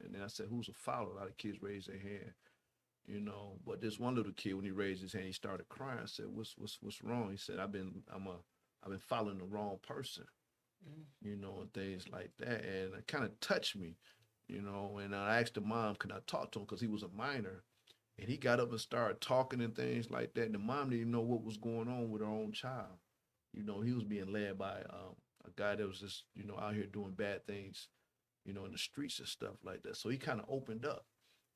then I said, who's a follower? A lot of kids raised their hand. But this one little kid, when he raised his hand, he started crying. I said, "What's wrong?" He said, "I've been following the wrong person," and things like that, and it kind of touched me, And I asked the mom, "Can I talk to him?" Because he was a minor, and he got up and started talking and things like that. And the mom didn't even know what was going on with her own child. He was being led by a guy that was just out here doing bad things, in the streets and stuff like that. So he kind of opened up.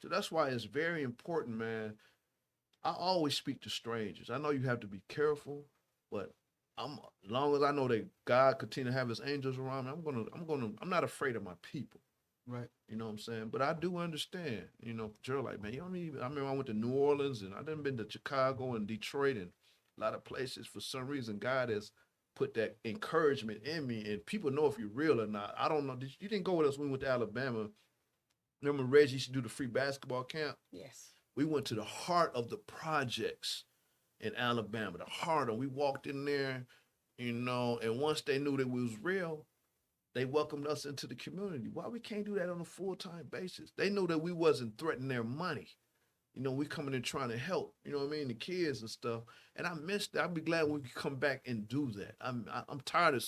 So that's why it's very important, man. I always speak to strangers. I know you have to be careful, but as long as I know that God continue to have his angels around me, I'm not afraid of my people. Right. You know what I'm saying? But I do understand, Gerald, like, man, I remember I went to New Orleans and I done been to Chicago and Detroit and a lot of places. For some reason, God has put that encouragement in me, and people know if you're real or not. I don't know. You didn't go with us when we went to Alabama. Remember Reggie used to do the free basketball camp? Yes. We went to the heart of the projects in Alabama, the heart, and we walked in there, and once they knew that we was real, they welcomed us into the community. Why we can't do that on a full-time basis? They knew that we wasn't threatening their money. We coming in trying to help, the kids and stuff. And I missed that. I'd be glad we could come back and do that. I'm tired of,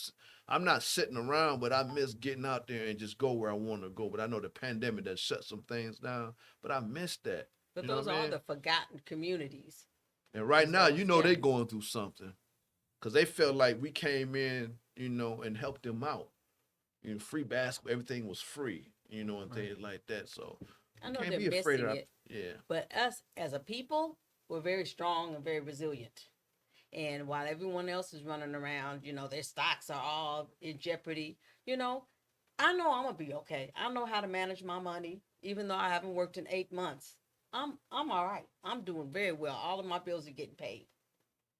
I'm not sitting around, but I miss getting out there and just go where I want to go. But I know the pandemic that shut some things down, but I miss that. But those are the forgotten communities. And right now, they're going through something because they felt like we came in, and helped them out. Free basketball, everything was free, and things like that. So I know they're missing it. Yeah. But us as a people, we're very strong and very resilient. And while everyone else is running around, their stocks are all in jeopardy, I know I'm going to be okay. I know how to manage my money, even though I haven't worked in 8 months. I'm all right. I'm doing very well. All of my bills are getting paid.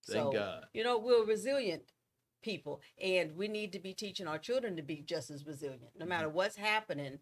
Thank God. We're resilient people, and we need to be teaching our children to be just as resilient. No matter what's happening,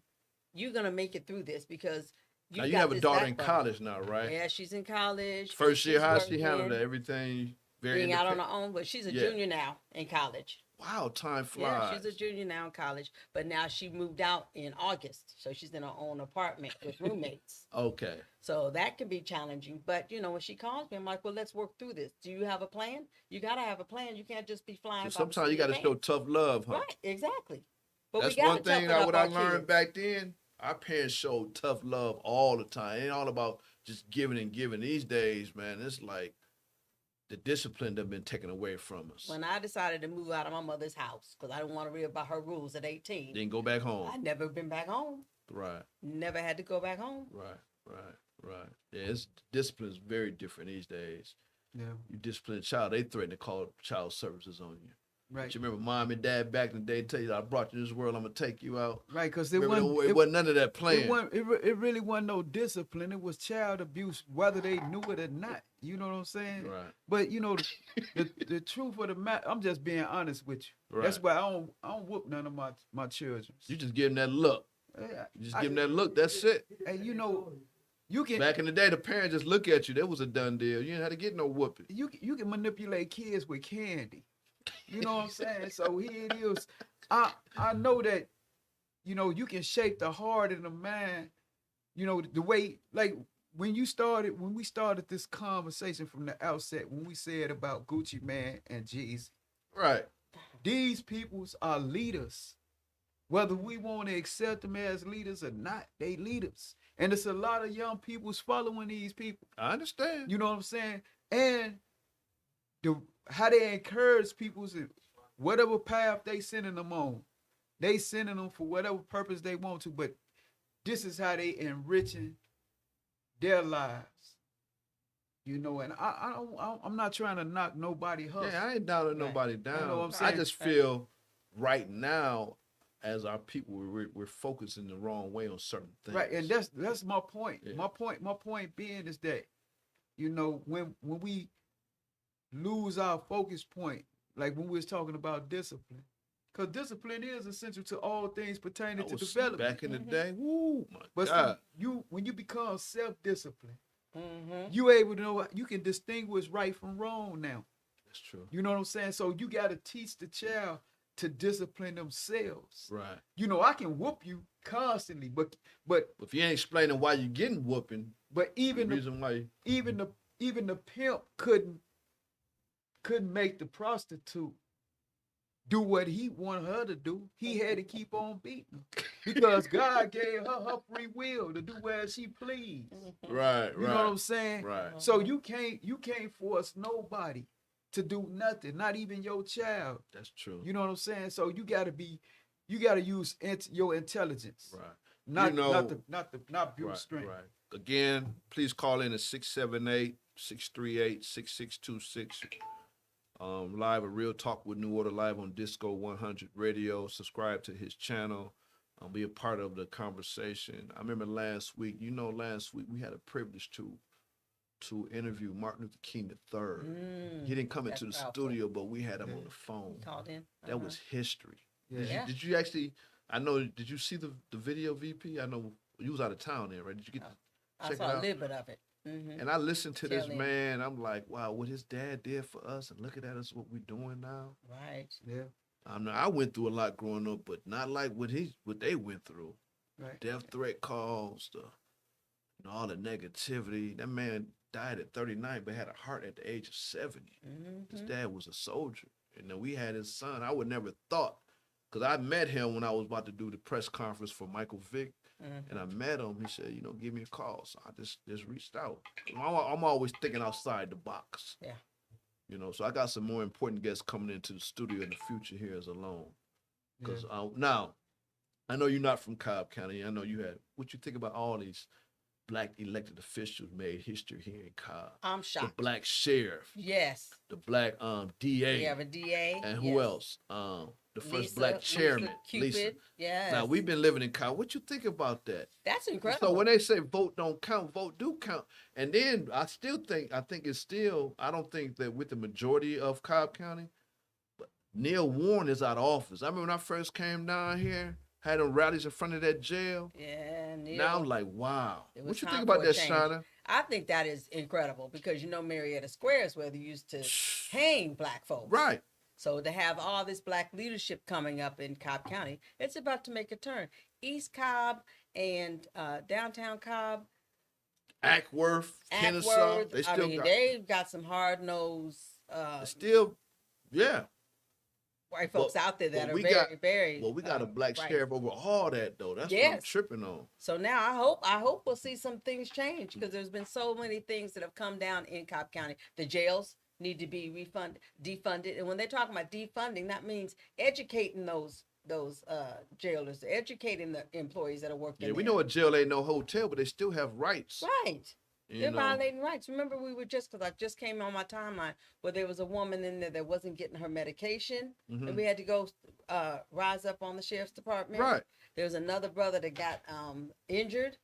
you're going to make it through this because you have a daughter in college now, right? Yeah, she's in college. First year, how she handled everything? Being out on her own, but she's a junior now in college. Wow, time flies. Yeah, she's a junior now in college, but now she moved out in August, so she's in her own apartment with roommates. Okay. So that can be challenging, but when she calls me, I'm like, well, let's work through this. Do you have a plan? You got to have a plan. You can't just be flying. So sometimes you got to show tough love, huh? Right, exactly. But that's one thing what I learned back then. Our parents showed tough love all the time. It ain't all about just giving and giving. These days, man, it's like the discipline that's been taken away from us. When I decided to move out of my mother's house because I didn't want to read about her rules at 18. Didn't go back home. I never been back home. Right. Never had to go back home. Right. Yeah, discipline is very different these days. Yeah. You discipline a child, they threaten to call child services on you. Right. But you remember mom and dad back in the day tell you, I brought you to this world, I'm going to take you out. Right, because it wasn't none of that plan. It really wasn't no discipline. It was child abuse, whether they knew it or not. You know what I'm saying? Right. But, the truth of the matter, I'm just being honest with you. Right. That's why I don't whoop none of my children. You just give them that look. Yeah, you just give them that look, that's it. And, you can... Back in the day, the parents just look at you. That was a done deal. You didn't have to get no whooping. You can manipulate kids with candy. You know what I'm saying? So here it is. I know that, you can shape the heart and the mind, the way, like when we started this conversation from the outset, when we said about Gucci Man and Jeezy. Right. These peoples are leaders. Whether we want to accept them as leaders or not, they leaders. And it's a lot of young people's following these people. I understand. You know what I'm saying? And how they encourage people to whatever path they sending them on, they sending them for whatever purpose they want to, but this is how they enriching their lives. And I'm not trying to knock nobody hustle. Yeah, I ain't down nobody down. You know what I'm saying? I just feel right now, as our people, we're focusing the wrong way on certain things. Right, and that's my point. Yeah. My point being is that, when we lose our focus point, like when we was talking about discipline, because discipline is essential to all things pertaining to development. Back in the day, woo, my God. When you become self-disciplined, you able to know, you can distinguish right from wrong now. That's true. You know what I'm saying? So you got to teach the child to discipline themselves. Right. I can whoop you constantly, but if you ain't explaining why you're getting whooping, but even the pimp couldn't make the prostitute do what he wanted her to do. He had to keep on beating because God gave her free will to do as she pleased. Right. You know what I'm saying? Right. So you can't force nobody to do nothing, not even your child. That's true. You know what I'm saying? So you got to use your intelligence. Right. Not brute strength. Right. Again, please call in at 678-638-6626. Live, a Real Talk with New Order live on DISCO100 radio. Subscribe to his channel. Be a part of the conversation. I remember last week we had a privilege to interview Martin Luther King III. He didn't come into the studio, but we had him on the phone. He called in. That was history. Yeah. Did you actually? Did you see the video, VP? I know you was out of town there, right? Did you get? I saw a little bit of it. And I listened to this man. I'm like, wow, what his dad did for us, and look at that, is what we're doing now. Right. Yeah. I went through a lot growing up, but not like what they went through. Right. Death threat calls, all the negativity. That man died at 39, but had a heart at the age of 70. His dad was a soldier, and then we had his son. I would never thought, because I met him when I was about to do the press conference for Michael Vick. and I met him. He said, give me a call. So I just reached out. I'm always thinking outside the box. Yeah. So I got some more important guests coming into the studio in the future here as alone. Because now, I know you're not from Cobb County. I know you had. What you think about all these Black elected officials made history here in Cobb? I'm shocked. The Black sheriff. Yes. The Black DA. We have a DA. And who else? The first Black chairman, Lisa. Yes. Now we've been living in Cobb. What you think about that? That's incredible. So when they say vote don't count, vote do count. And then I don't think that with the majority of Cobb County, but Neil Warren is out of office. I remember when I first came down here, had them rallies in front of that jail. Yeah, Neil. Now I'm like, wow. What you think about that, Shauna? I think that is incredible because Marietta Square is where they used to hang Black folks. Right. So to have all this Black leadership coming up in Cobb County, it's about to make a turn. East Cobb and downtown Cobb, Ackworth, Kennesaw, they've got some hard-nosed. Still, yeah. White folks out there that are very. Well, we got a Black sheriff over all that though. That's what I'm tripping on. So now I hope we'll see some things change because there's been so many things that have come down in Cobb County. The jails need to be defunded, and when they're talking about defunding, that means educating those jailers, educating the employees that are working. Yeah, we know a jail ain't no hotel, but they still have rights. Right. They're violating rights. Remember, because I just came on my timeline where there was a woman in there that wasn't getting her medication, and we had to go rise up on the sheriff's department. Right. There was another brother that got injured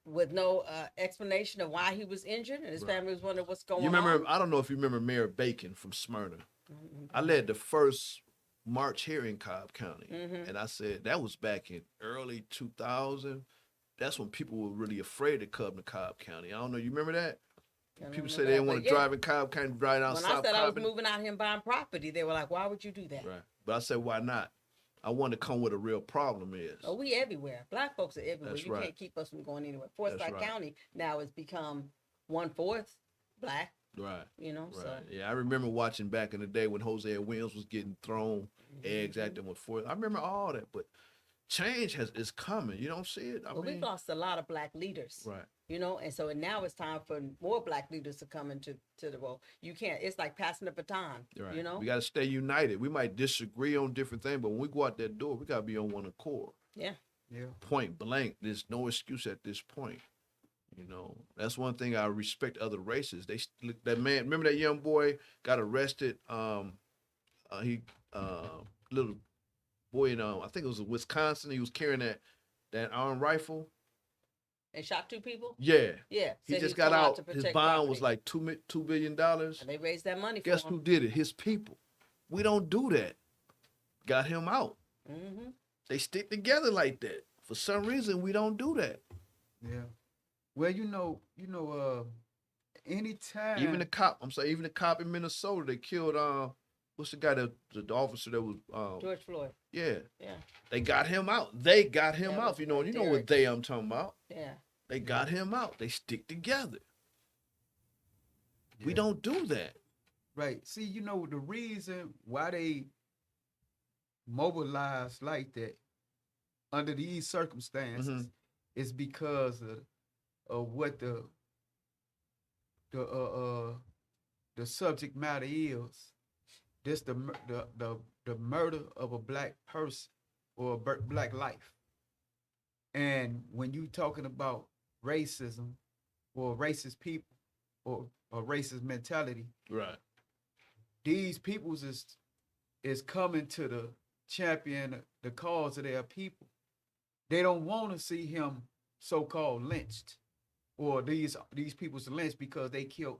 with no explanation of why he was injured, and his family was wondering what's going on. I don't know if you remember Mayor Bacon from Smyrna. I led the first march here in Cobb County, and I said that was back in early 2000. That's when people were really afraid to come to Cobb County. I don't know. You remember that? People say they didn't want to drive in Cobb County, drive down South Cobb. When I said I was moving out here and buying property, they were like, why would you do that? Right. But I said, why not? I want to come where the real problem is. Oh, we everywhere. Black folks are everywhere. That's you can't keep us from going anywhere. Forsyth County now has become 1/4 Black. Right. So. Yeah, I remember watching back in the day when Hosea Williams was getting thrown eggs at them with Forsyth. I remember all that, but change is coming. You don't see it. We've lost a lot of Black leaders. Right. And so now it's time for more Black leaders to come into the role. You can't. It's like passing the baton. Right. We got to stay united. We might disagree on different things, but when we go out that door, we got to be on one accord. Yeah. Yeah. Point blank. There's no excuse at this point. That's one thing I respect other races. That man. Remember that young boy got arrested. Little boy in I think it was in Wisconsin. He was carrying that armed rifle. And shot 2 people? Yeah. Yeah. He just got out. His bond was like $2 billion. And they raised that money for him. Guess who did it? His people. We don't do that. Got him out. They stick together like that. For some reason, we don't do that. Yeah. Well, anytime. Even the cop in Minnesota, they killed what's the guy the officer that was George Floyd. Yeah. Yeah. They got him out. They got him out. You know what I'm talking about. Yeah. They got him out. They stick together. Yeah. We don't do that. Right. See, the reason why they mobilize like that under these circumstances is because of what the subject matter is. This the murder of a Black person or a Black life. And when you talking about racism or racist people or racist mentality, right? These peoples is coming to the champion the cause of their people. They don't want to see him so-called lynched or these people's lynched because they killed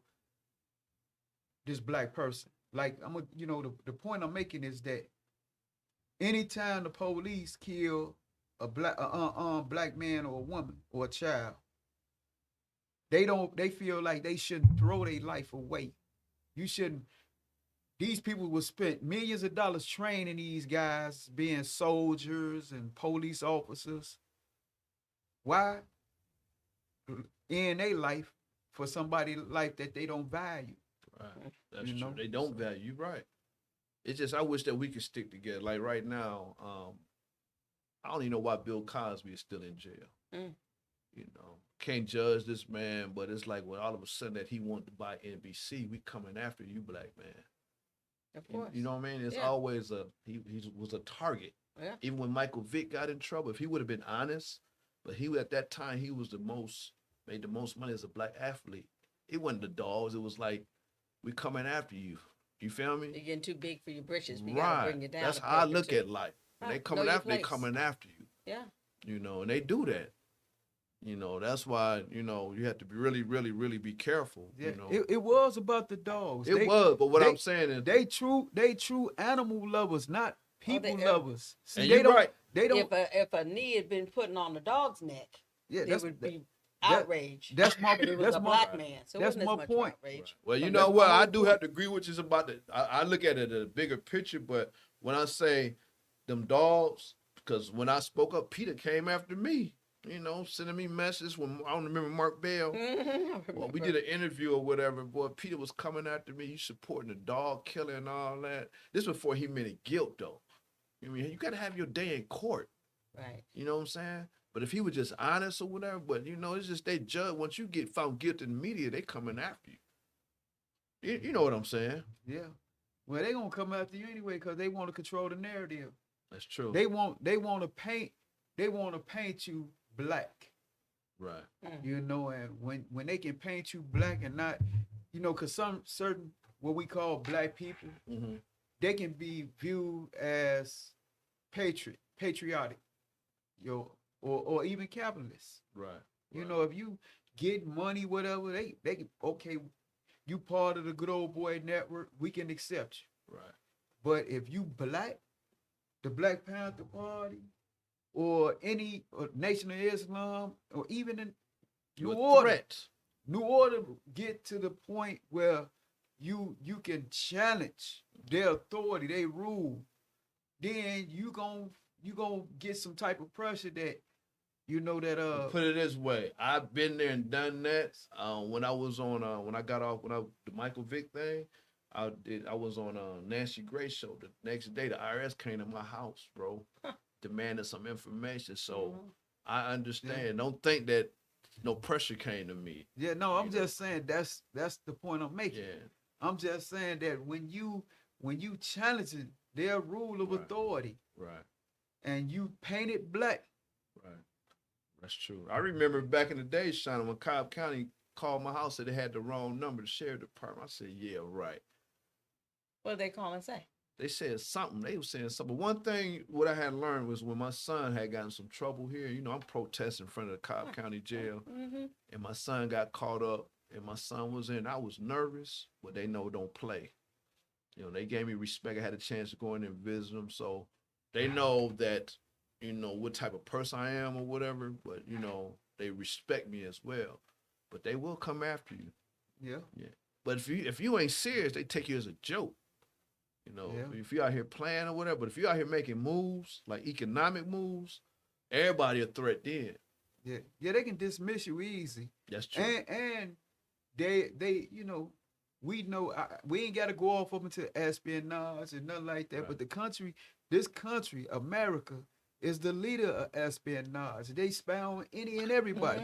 this Black person. Like the point I'm making is that anytime the police kill a Black man or a woman or a child, they feel like they shouldn't throw their life away. You shouldn't. These people will spend millions of dollars training these guys being soldiers and police officers. Why? In their life for somebody's life that they don't value. Right. That's true. They don't value. You're right. It's just I wish that we could stick together. Like right now, I don't even know why Bill Cosby is still in jail. You know, can't judge this man, but it's like when all of a sudden that he wanted to buy NBC, we coming after you, black man. Of course. You know what I mean? It's always he was a target. Yeah. Even when Michael Vick got in trouble, if he would have been honest, but he at that time he was made the most money as a black athlete. It wasn't the dogs. It was like, we coming after you. You feel me? You're getting too big for your britches. We gotta bring you down. That's how I look at life. When they coming after, they coming after you. Yeah. You know, and they do that. You know, that's why, you know, you have to be really, really, really be careful. Yeah, you know, it was about the dogs. But what I'm saying is they true animal lovers, not people lovers. See, they don't. Right. They don't. If a knee had been put on the dog's neck, they would be outraged. That's my. It was a black man, so that's my point. Right. Well, you know what? I do have to agree with you about that. I look at it at a bigger picture, but when I say them dogs, because when I spoke up, Peter came after me. You know, sending me messages when I don't remember Mark Bell. Well, we did an interview or whatever. Boy, Peter was coming after me. You supporting the dog killer and all that. This before he meant guilt, though. I mean, you got to have your day in court. Right. You know what I'm saying? But if he was just honest or whatever, but you know, it's just they judge. Once you get found guilty in the media, they coming after you. You know what I'm saying? Yeah. Well, they gonna come after you anyway because they want to control the narrative. That's true. They want to paint you black. Right. You know, and when they can paint you black and not, you know, because some certain what we call black people, they can be viewed as patriotic, or even capitalists. Right. You know, if you get money, whatever, they can, okay, you part of the good old boy network, we can accept you. Right. But if you black, the Black Panther Party, or any Nation of Islam, or even in New Order get to the point where you can challenge their authority, they rule, then you gon' get some type of pressure that you know that put it this way, I've been there and done that. When I was on when I got off the Michael Vick thing, I was on Nancy Grace show. The next day the IRS came to my house, bro. Demanded some information, so I understand. Yeah. Don't think that no pressure came to me. Yeah, no, I'm just saying that's the point I'm making. Yeah. I'm just saying that when you challenge their rule of authority, right, and you paint it black, right, that's true. I remember back in the day, Shauna, when Cobb County called my house, said they had the wrong number, the sheriff department. I said, yeah, right. What did they call and say? They said something. They were saying something. One thing, what I had learned was when my son had gotten some trouble here, you know, I'm protesting in front of the Cobb County jail, and my son got caught up, and my son was in. I was nervous, but they know don't play. You know, they gave me respect. I had a chance to go in and visit them, so they know that, you know, what type of person I am or whatever, but, you know, they respect me as well. But they will come after you. Yeah. Yeah. But if you ain't serious, they take you as a joke. You know, if you're out here playing or whatever, but if you're out here making moves, like economic moves, everybody a threat then. Yeah, they can dismiss you easy. That's true. And they you know, we know we ain't got to go off up into espionage and nothing like that. Right. But this country, America, is the leader of espionage. They spy on any and everybody.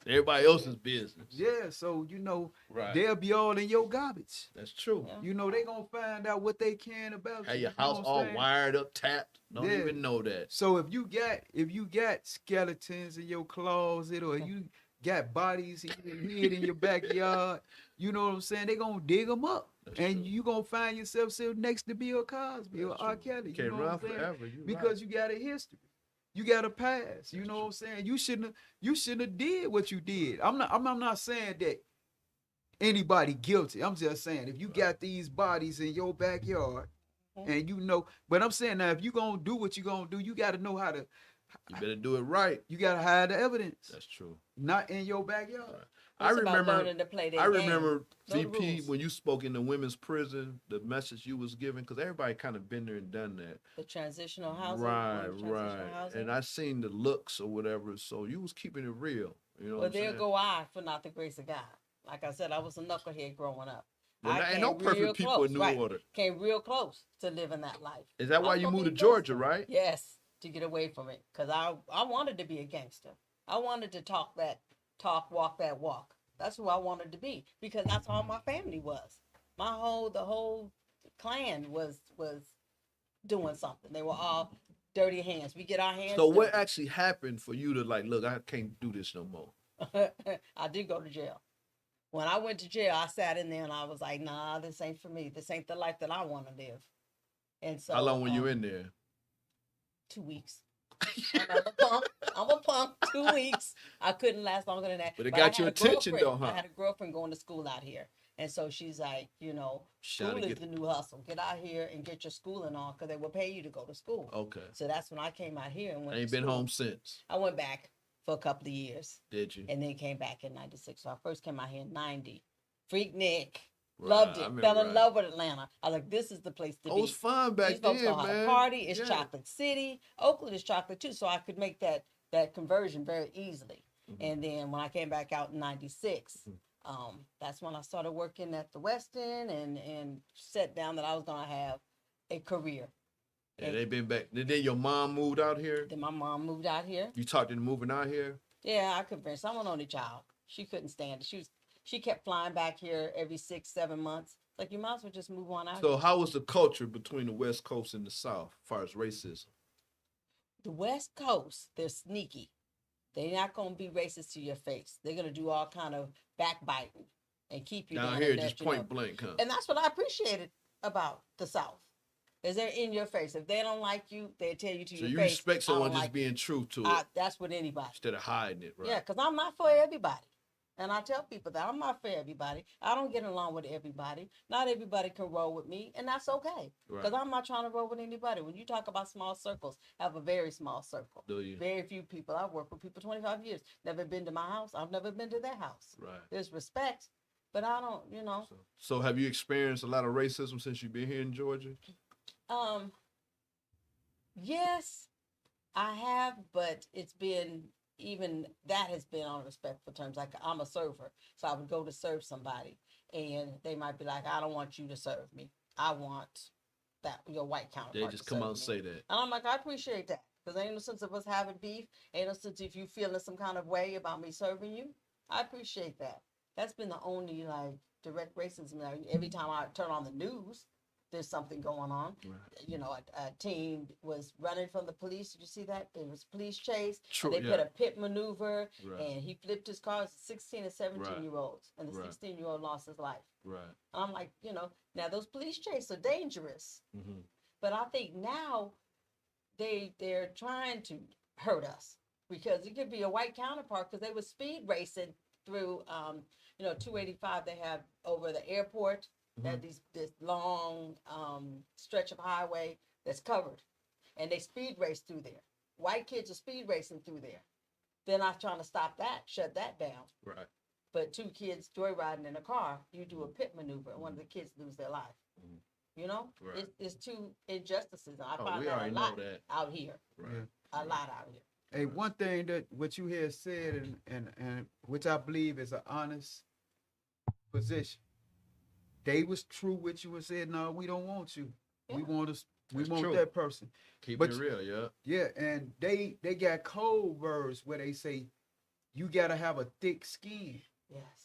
Everybody else's business. Yeah, so, you know, they'll be all in your garbage. That's true. Yeah. You know, they gonna find out what they can about you. Your house all wired up, tapped. Don't even know that. So if you got skeletons in your closet, or you got bodies hid in your backyard, you know what I'm saying? They gonna dig them up. That's true. You gonna find yourself sitting next to Bill Cosby or R. Kelly. You can't run forever. Because you got a history. You got to pass. You know what I'm saying? You shouldn't have did what you did. I'm not saying that anybody guilty. I'm just saying if you got these bodies in your backyard, and you know, but I'm saying now if you gonna do what you gonna do, you got to know how to. You better do it right. You got to hide the evidence. That's true. Not in your backyard. Right. I remember VP when you spoke in the women's prison, the message you was giving, because everybody kind of been there and done that. The transitional housing. Right. And I seen the looks or whatever, so you was keeping it real. You know. Well, there go I for not the grace of God. Like I said, I was a knucklehead growing up. Well, ain't no perfect people in New Order. Came real close to living that life. Is that why you moved to Georgia, right? Yes. to get away from it because I wanted to be a gangster. I wanted to walk that walk. That's who I wanted to be because that's all my family was. The whole clan was doing something. They were all dirty hands. We get our hands. So what actually happened for you to like, look, I can't do this no more? I did go to jail. When I went to jail, I sat in there and I was like, nah, this ain't for me. This ain't the life that I want to live. And so, how long were you in there? 2 weeks. I'm a punk. 2 weeks. I couldn't last longer than that. But it got your attention though, huh? I had a girlfriend going to school out here. And so she's like, school is the new hustle. Get out here and get your schooling on because they will pay you to go to school. Okay. So that's when I came out here and went. Ain't been home since. I went back for a couple of years. Did you? And then came back in 96. So I first came out here in 90. Freak Nick. Right. Loved it. Fell in love with Atlanta. I was like, this is the place to be. It was fun back then, man. Know how to party. It's Chocolate City. Oakland is chocolate too. So I could make that conversion very easily. Mm-hmm. And then when I came back out in 96, that's when I started working at the West End and set down that I was going to have a career. Yeah, they been back. Then your mom moved out here? Then my mom moved out here. You talked into moving out here? Yeah, I convinced. I'm an only child. She couldn't stand it. She kept flying back here every 6-7 months. Like, you might as well just move on out. So how was the culture between the West Coast and the South as far as racism? The West Coast, they're sneaky. They're not going to be racist to your face. They're going to do all kind of backbiting and keep you down here, just point blank, huh? And that's what I appreciated about the South. Is they're in your face. If they don't like you, they tell you to your face. So you respect someone just being true to it. That's with anybody. Instead of hiding it, right? Yeah, because I'm not for everybody. And I tell people that I'm not for everybody. I don't get along with everybody. Not everybody can roll with me, and that's okay. Because I'm not trying to roll with anybody. When you talk about small circles, I have a very small circle. Do you? Very few people. I've worked with people 25 years. Never been to my house. I've never been to their house. Right. There's respect, but I don't, So have you experienced a lot of racism since you've been here in Georgia? Yes, I have, but it's been... even that has been on respectful terms. Like, I'm a server, so I would go to serve somebody, and they might be like, I don't want you to serve me. I want your white counterpart. They just come out and say that. And I'm like, I appreciate that, because ain't no sense of us having beef. Ain't no sense if you feeling some kind of way about me serving you. I appreciate that. That's been the only, direct racism. Every time I turn on the news, there's something going on. Right. A teen was running from the police. Did you see that? It was police chase. True, they put a pit maneuver, right. And he flipped his car. It's 16 and 17-year-olds, and the 16-year-old lost his life. Right. And I'm like, now those police chases are dangerous. Mm-hmm. But I think now they're trying to hurt us because it could be a white counterpart because they were speed racing through, 285 they have over the airport. Mm-hmm. That this long stretch of highway that's covered, and they speed race through there. White kids are speed racing through there. They're not trying to stop that, shut that down. Right. But 2 kids joyriding in a car, you do a pit maneuver, and one of the kids lose their life. Mm-hmm. Right. It's 2 injustices. I find that a lot out here. Right. A lot out here. Hey, one thing that what you had said, and which I believe is an honest position. They was true with you and said, "No, we don't want you. Yeah. We want that person." Keep it real, yeah. Yeah, and they got code words where they say, "You gotta have a thick skin,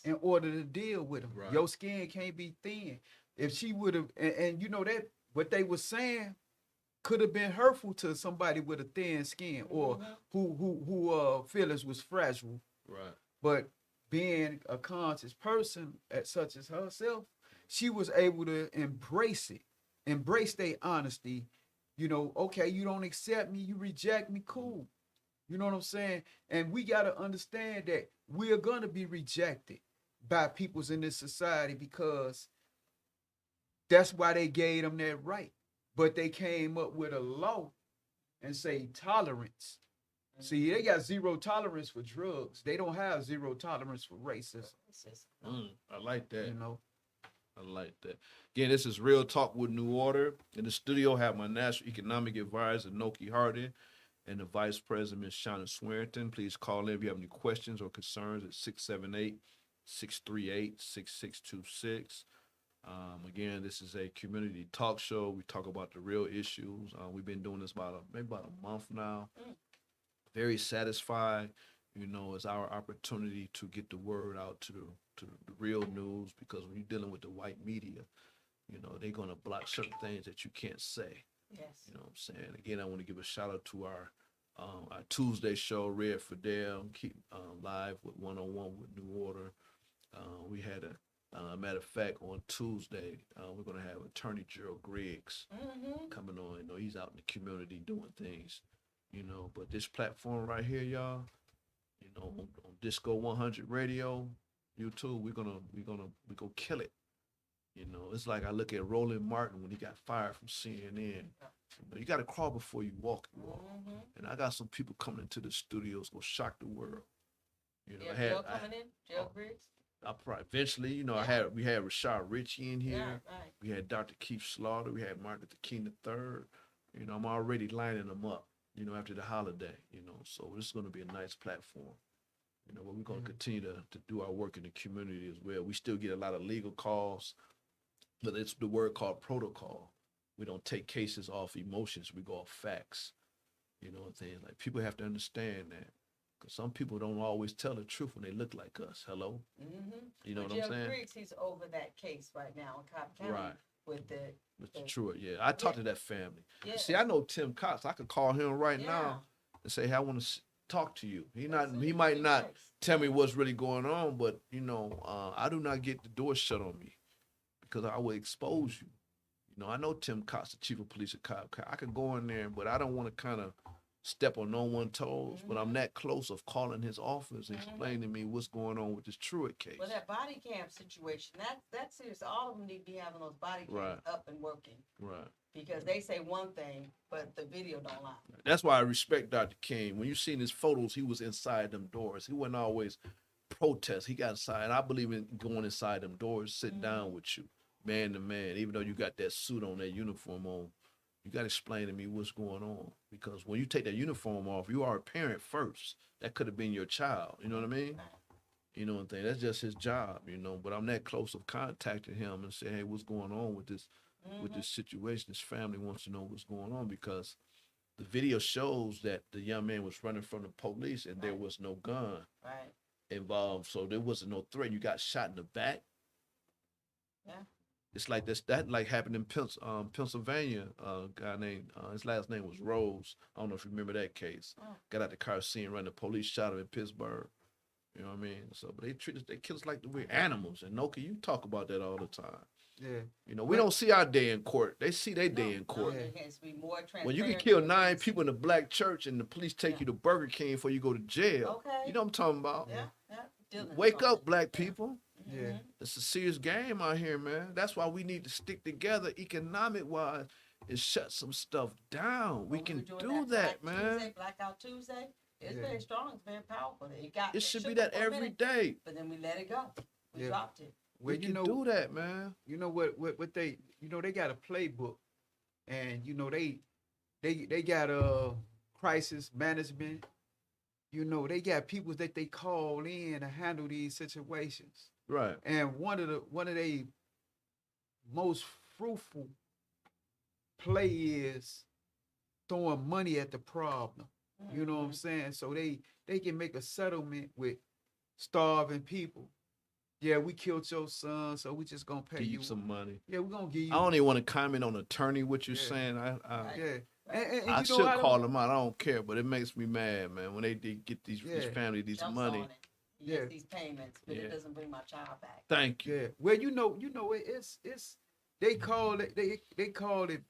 in order to deal with them. Right. Your skin can't be thin." If she would have, and that what they were saying could have been hurtful to somebody with a thin skin or who feelings was fragile. Right. But being a conscious person, such as herself, she was able to embrace their honesty. Okay, you don't accept me, you reject me, cool. You know what I'm saying? And we got to understand that we're going to be rejected by peoples in this society because that's why they gave them that right. But they came up with a law and say tolerance. See, they got zero tolerance for drugs. They don't have zero tolerance for racism. I like that. I like that. Again, this is Real Talk with New Order. In the studio, I have my National Economic Advisor, Noki Hardin, and the Vice President, Ms. Shauna Swearington. Please call in if you have any questions or concerns at 678-638-6626. Again, this is a community talk show. We talk about the real issues. We've been doing this maybe about a month now. Very satisfied. It's our opportunity to get the word out to the real news, because when you're dealing with the white media, they're going to block certain things that you can't say. Yes. You know what I'm saying? Again, I want to give a shout out to our Tuesday show, Red Fidel, keep live with 101 with New Order. We had a matter of fact, on Tuesday, we're going to have Attorney Gerald Griggs coming on. He's out in the community doing things, but this platform right here, y'all, on DISCO100 radio, YouTube, we're gonna kill it. It's like I look at Roland Martin when he got fired from CNN. You got to crawl before you walk. And I got some people coming into the studios gonna shock the world. Jill coming in, Jill Griggs. I probably eventually, we had Rashad Ritchie in here. Right. We had Dr. Keith Slaughter. We had Martin Luther King III. I'm already lining them up. After the holiday. So this is going to be a nice platform. But we're going to continue to do our work in the community as well. We still get a lot of legal calls, but it's the word called protocol. We don't take cases off emotions. We go off facts. Things like people have to understand that, because some people don't always tell the truth when they look like us. Hello? You know what I'm saying? Griggs, he's over that case right now in Cobb County. Right. With Mr. Truitt, I talked to that family. Yes. See, I know Tim Cox. I could call him right now and say, hey, I want to talk to you. He might not tell me what's really going on, but I do not get the door shut on me, because I will expose you. I know Tim Cox, the chief of police of Cobb County. I could go in there, but I don't want to kind of step on no one's toes, but I'm that close of calling his office and explaining to me what's going on with this Truitt case. Well, that body cam situation, that's serious. All of them need to be having those body cams up and working. Right. Because they say one thing, but the video don't lie. That's why I respect Dr. King. When you seen his photos, he was inside them doors. He wasn't always protest. He got inside. I believe in going inside them doors, sitting down with you, man to man, even though you got that suit on, that uniform on. You got to explain to me what's going on, because when you take that uniform off, you are a parent first. That could have been your child. You know what I mean? And that's just his job. But I'm that close of contacting him and saying, hey, what's going on with this situation? This family wants to know what's going on, because the video shows that the young man was running from the police and there was no gun involved, so there wasn't no threat. You got shot in the back. Yeah. It's like that like happened in Pennsylvania. Guy named his last name was Rose. I don't know if you remember that case. Got out the car scene, run the police, shot him in Pittsburgh. You know what I mean? So, but they kill us like we're animals. And Noki, you talk about that all the time. Yeah. We don't see our day in court. They see their day in court. There has to be more transparency. When you can kill 9 people in a black church and the police take you to Burger King before you go to jail. Okay. You know what I'm talking about? Yeah. Wake up, black people. Yeah, it's a serious game out here, man. That's why we need to stick together economic-wise and shut some stuff down. We can do that, man. Blackout Tuesday, it's very strong. It's very powerful. It should be that every day. But then we let it go. We dropped it. We can do that, man. You know what they, they got a playbook, and they got crisis management. They got people that they call in to handle these situations. Right. And one of the most fruitful play is throwing money at the problem. You know what I'm saying? So they can make a settlement with starving people. Yeah, we killed your son, so we just gonna pay you some money. Yeah, we're gonna give you. I don't even want to comment on attorney what you're saying. I should call them out. I don't care, but it makes me mad, man, when they get these family these money. These payments, but it doesn't bring my child back. Thank you. Yeah. Well, it's they call it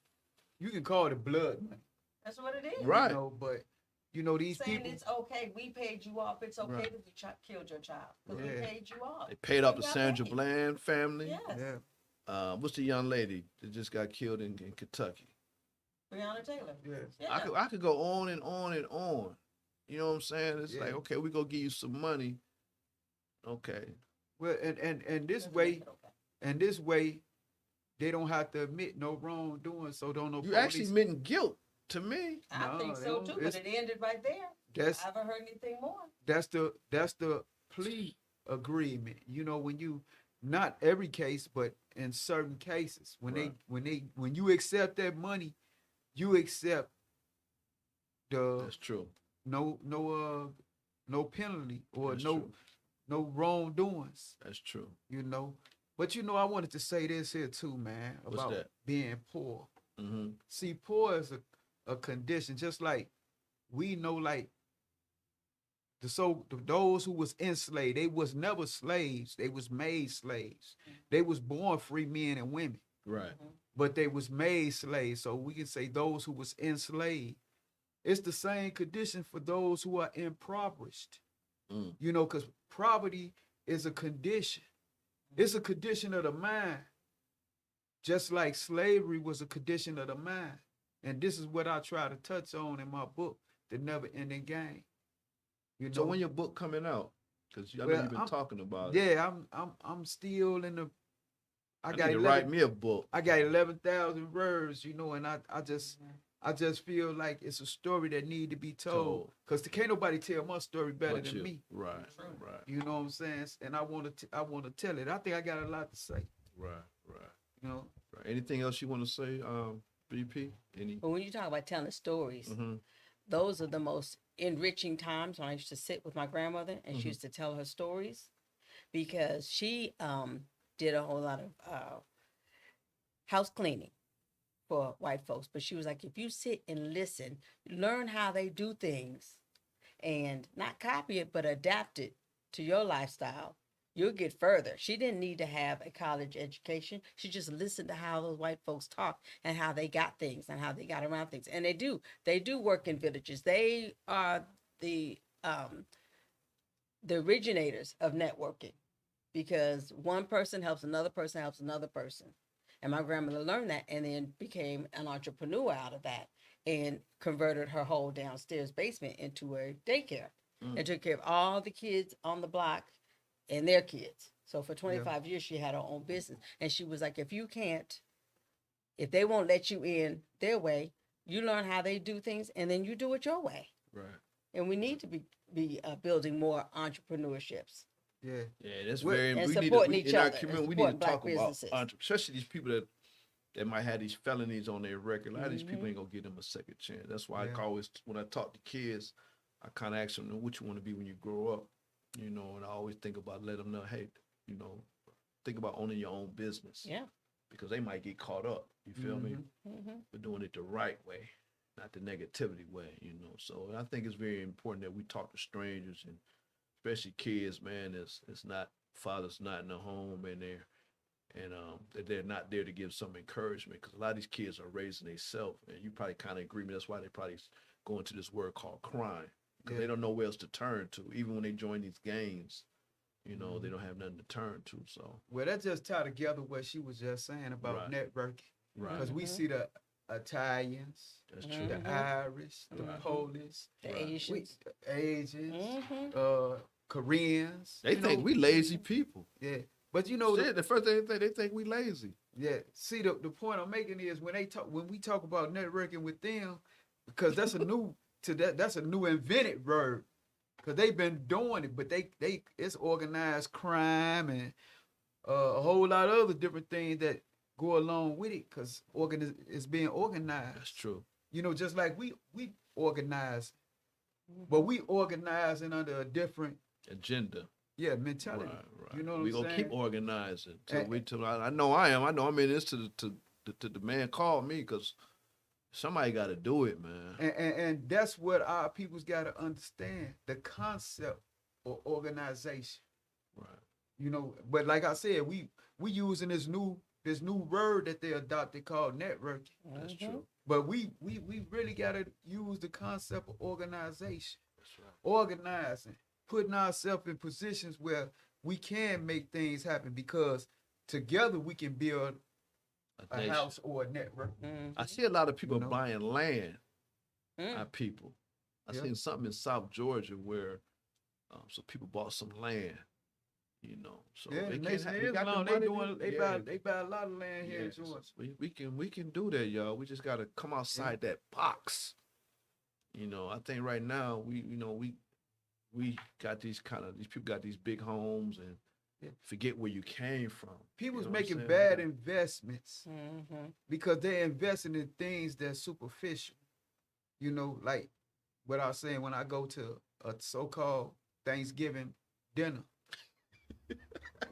you can call it blood money. That's what it is. Right. But these saying people. It's okay. We paid you off. It's okay that we killed your child because we paid you off. They paid off the Sandra Bland family. Yes. Yeah. What's the young lady that just got killed in Kentucky? Breonna Taylor. Yes. Yeah. I could go on and on and on. You know what I'm saying? It's like, okay, we gonna give you some money. Okay. Well, and this way, they don't have to admit no wrongdoing. So don't know. You actually admitting guilt to me. I think so too, but it ended right there. I haven't heard anything more. That's the plea agreement. When you, not every case, but in certain cases. When you accept that money, you accept that's true. No penalty or that's true. no wrongdoings. That's true. You know. But I wanted to say this here too, man, about being poor. Mm-hmm. See, poor is a condition, just like we know, like those who was enslaved, they was never slaves, they was made slaves. They was born free men and women. Right. But they was made slaves. So we can say those who was enslaved. It's the same condition for those who are impoverished. You know, because poverty is a condition. It's a condition of the mind. Just like slavery was a condition of the mind. And this is what I try to touch on in my book, The Never Ending Game. You know? So when your book coming out? Because I know you've been talking about it. Yeah, I'm still in the. I got to write me a book. I got 11,000 words, you know, and I just feel like it's a story that need to be told. Because can't nobody tell my story better than me. Right. You know what I'm saying? And I want to tell it. I think I got a lot to say. Right. You know. Right. Anything else you want to say, BP? Well, when you talk about telling stories, those are the most enriching times when I used to sit with my grandmother and she used to tell her stories, because she did a whole lot of house cleaning for white folks. But she was like, if you sit and listen, learn how they do things and not copy it, but adapt it to your lifestyle, you'll get further. She didn't need to have a college education. She just listened to how those white folks talk and how they got things and how they got around things. And they do work in villages. They are the originators of networking, because one person helps another person helps another person. And my grandmother learned that and then became an entrepreneur out of that and converted her whole downstairs basement into a daycare and took care of all the kids on the block and their kids. So for 25 years, she had her own business. And she was like, if they won't let you in their way, you learn how they do things and then you do it your way. Right. And we need to be building more entrepreneurships. Yeah, that's very important. And supporting each other. We need to talk about especially these people that might have these felonies on their record. A lot of these people ain't gonna give them a second chance. That's why I always, when I talk to kids, I kind of ask them, what you want to be when you grow up, you know, and I always think about letting them know, hey, you know, think about owning your own business. Yeah. Because they might get caught up, you feel me? But doing it the right way, not the negativity way, you know. So I think it's very important that we talk to strangers, and especially kids, man. It's not, fathers not in the home, and that they're not there to give some encouragement, because a lot of these kids are raising themselves, and you probably kind of agree with me. That's why they probably go into this word called crime, because they don't know where else to turn to. Even when they join these gangs, you know, they don't have nothing to turn to. So that just tied together what she was just saying about networking, right? Because we see the Italians, that's true, the Irish, the Polish, the Asians, Koreans. They think we lazy people. Yeah, but you know, the first thing they think we lazy. Yeah. See, the point I'm making is when we talk about networking with them, because that's a new invented word, because they've been doing it, but it's organized crime and a whole lot of other different things that go along with it, because it's being organized. That's true. You know, just like we organize, but we organizing under a different agenda. Yeah, mentality. Right. You know what I'm saying? We're gonna keep organizing till I know I'm in this to the man called me, because somebody got to do it, man. And that's what our people's got to understand, the concept of organization. Right. You know, but like I said, we using this new word that they adopted called networking. That's true. But we really got to use the concept of organization. That's right. Organizing, putting ourselves in positions where we can make things happen, because together we can build a house or a network. I see a lot of people buying land. Our people. I seen something in South Georgia where some people bought some land. You know, so they buy a lot of land here in Georgia. We can do that, y'all. We just gotta come outside that box. You know, I think right now we got these people got these big homes, and forget where you came from. People's making bad investments because they're investing in things that's superficial. You know, like what I was saying, when I go to a so-called Thanksgiving dinner,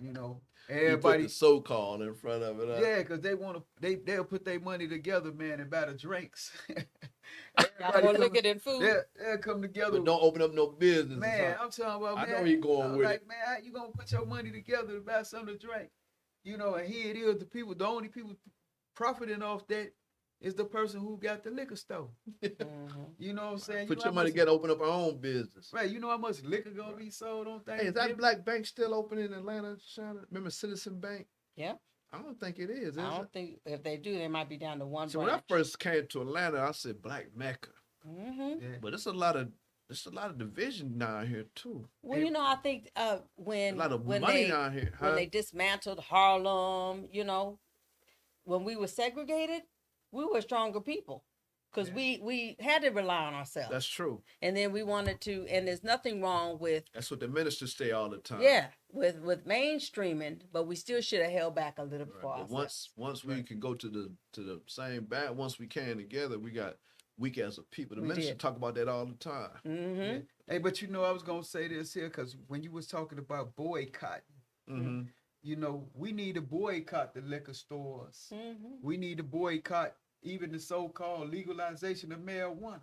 you know, everybody you put the so-called in front of it. Yeah, because they'll put their money together, man, and buy the drinks. Y'all gonna look at it food. They'll come together. But don't open up no business. Man, I'm talking about, man. I know he going with it. Man, how you gonna put your money together to buy something to drink? You know, and here it is, the only people profiting off that is the person who got the liquor store. You know what I'm saying? Put your money together, open up our own business. Right, you know how much liquor gonna be sold on things? Hey, is that Black Bank still open in Atlanta, Shauna? Remember Citizen Bank? Yeah. I don't think it is. I don't think if they do, they might be down to one. So branch. when I first came to Atlanta, I said Black Mecca. Yeah. But it's a lot of division down here too. Well, you know, I think when a lot of money down here, when they dismantled Harlem, you know, when we were segregated, we were stronger people because we had to rely on ourselves. That's true. And then we wanted to, and there's nothing wrong with. That's what the ministers say all the time. Yeah, with mainstreaming, but we still should have held back a little for ourselves. Once we can go to the same band, once we came together, we got weak as a people. The ministers talk about that all the time. Yeah. Hey, but you know, I was gonna say this here because when you was talking about boycotting, you know, we need to boycott the liquor stores. We need to boycott even the so-called legalization of marijuana.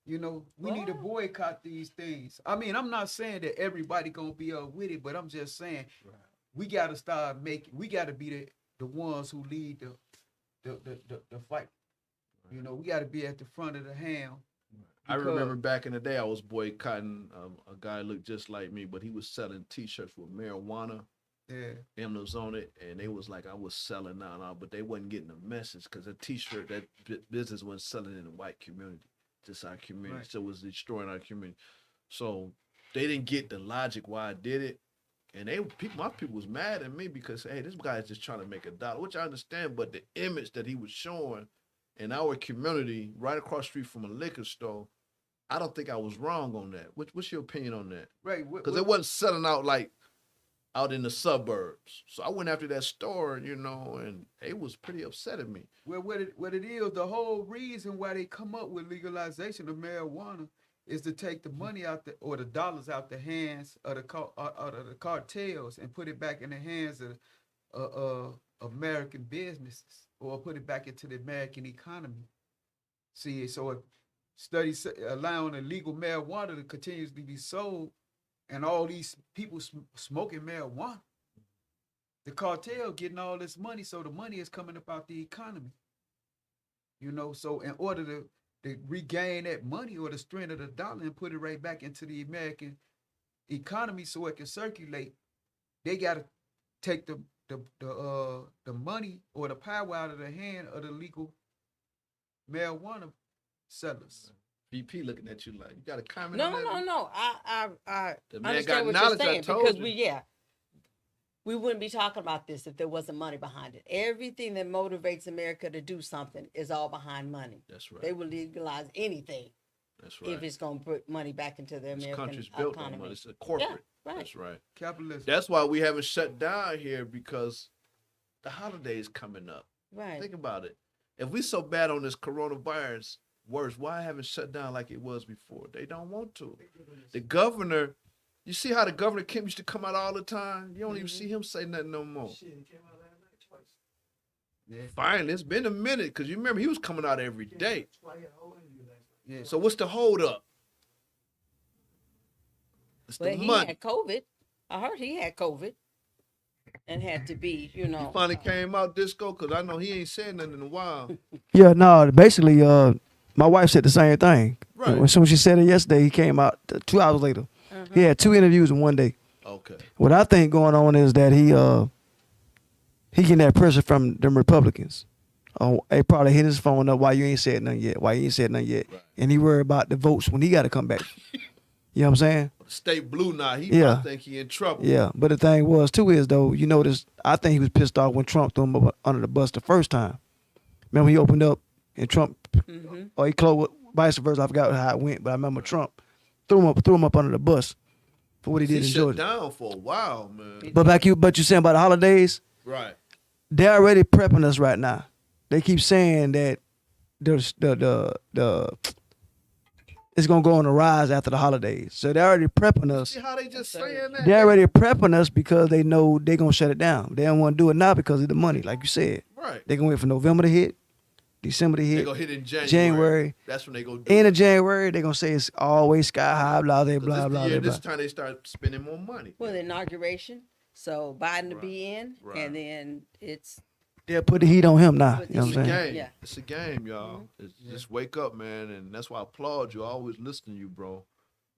You know, we need to boycott these things. I mean, I'm not saying that everybody gonna be up with it, but I'm just saying we gotta start we gotta be the ones who lead the fight. You know, we gotta be at the front of the ham. I remember back in the day, I was boycotting a guy looked just like me, but he was selling T-shirts with marijuana emblems on it, and they was like I was selling out, but they wasn't getting the message because the T-shirt, that business wasn't selling in the white community, just our community, so it was destroying our community. So they didn't get the logic why I did it, and my people was mad at me because hey, this guy's just trying to make $1, which I understand, but the image that he was showing in our community, right across the street from a liquor store, I don't think I was wrong on that. What's your opinion on that? Right, because it wasn't selling out like out in the suburbs. So I went after that store, you know, and they was pretty upset at me. Well, what it is, the whole reason why they come up with legalization of marijuana is to take the money out or the dollars out the hands of the cartels and put it back in the hands of American businesses, or put it back into the American economy. See, so a study allowing illegal marijuana to continuously be sold, and all these people smoking marijuana, the cartel getting all this money, so the money is coming up out the economy. You know, so in order to regain that money or the strength of the dollar and put it right back into the American economy so it can circulate, they got to take the money or the power out of the hand of the legal marijuana sellers. VP looking at you like you got a comment. No. I understand what you're saying because we wouldn't be talking about this if there wasn't money behind it. Everything that motivates America to do something is all behind money. That's right. They will legalize anything. That's right. If it's going to put money back into the American economy. This country's built on money. It's a corporate. Yeah, right. That's right. Capitalism. That's why we haven't shut down here, because the holidays coming up. Right. Think about it. If we so bad on this coronavirus, worse, why haven't shut down like it was before? They don't want to. The governor, you see how the governor Kim used to come out all the time? You don't even see him say nothing no more. Shit, he came out last night twice. Yeah. Finally, it's been a minute, because you remember he was coming out every day. Yeah. So what's the hold up? It's the he money. had COVID. I heard he had COVID and had to be, you know. He finally came out, Disco, because I know he ain't said nothing in a while. Yeah, no, basically, my wife said the same thing. Right. As soon as she said it yesterday, he came out 2 hours later. He had 2 interviews in one day. Okay. What I think going on is that he getting that pressure from them Republicans. They probably hit his phone up, why you ain't said nothing yet? Why you ain't said nothing yet? Right. And he worried about the votes when he got to come back. You know what I'm saying? State blue now. He probably think he in trouble. Yeah, but the thing was, too, is, though, you notice, I think he was pissed off when Trump threw him up under the bus the first time. Remember he opened up and Trump, or he closed, vice versa, I forgot how it went, but I remember Trump threw him up under the bus. for what he did in Georgia. Shut down for a while, man. But you saying about the holidays, right? They're already prepping us right now. They keep saying that the it's gonna go on the rise after the holidays. So they're already prepping us. See how they just saying that? They're already prepping us because they know they're gonna shut it down. They don't want to do it now because of the money, like you said. Right. They're gonna wait for November to hit, December to hit. They're gonna hit in January. That's when they go do End of January, they're gonna say it's always sky high, blah, blah, blah, blah. This time they start spending more money. Well, the inauguration. So Biden to be in, and then they'll put the heat on him now. You know what I'm saying? Game. Yeah. It's a game, y'all. Just wake up, man, and that's why I applaud you. I always listen to you, bro.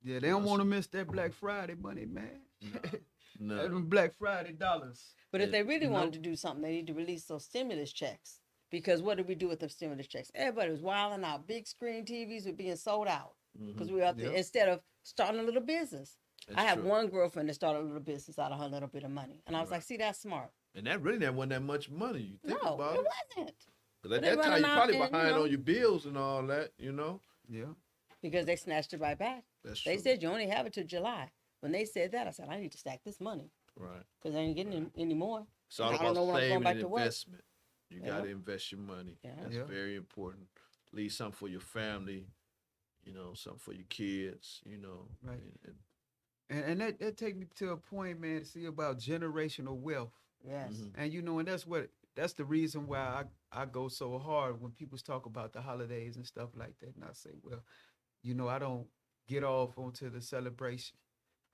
Yeah, they don't want to miss that Black Friday money, man. No. That's Black Friday dollars. But if they really wanted to do something, they need to release those stimulus checks. Because what did we do with the stimulus checks? Everybody was wilding out. Big screen TVs were being sold out because we were out there instead of starting a little business. I have one girlfriend that started a little business out of her little bit of money, and I was like, "See, that's smart." And that really wasn't that much money. You think about it wasn't. Because at that time, you're probably behind on your bills and all that, you know? Yeah. Because they snatched it right back. That's true. They said you only have it till July. When they said that, I said, I need to stack this money. Right. Because I ain't getting any more. It's all about saving and investment. You got to invest your money. Yeah. That's very important. Leave something for your family, you know, something for your kids, you know. Right. And that take me to a point, man, to see about generational wealth. Yes. And you know, and that's the reason why I go so hard when people talk about the holidays and stuff like that. And I say, well, you know, I don't get off onto the celebration.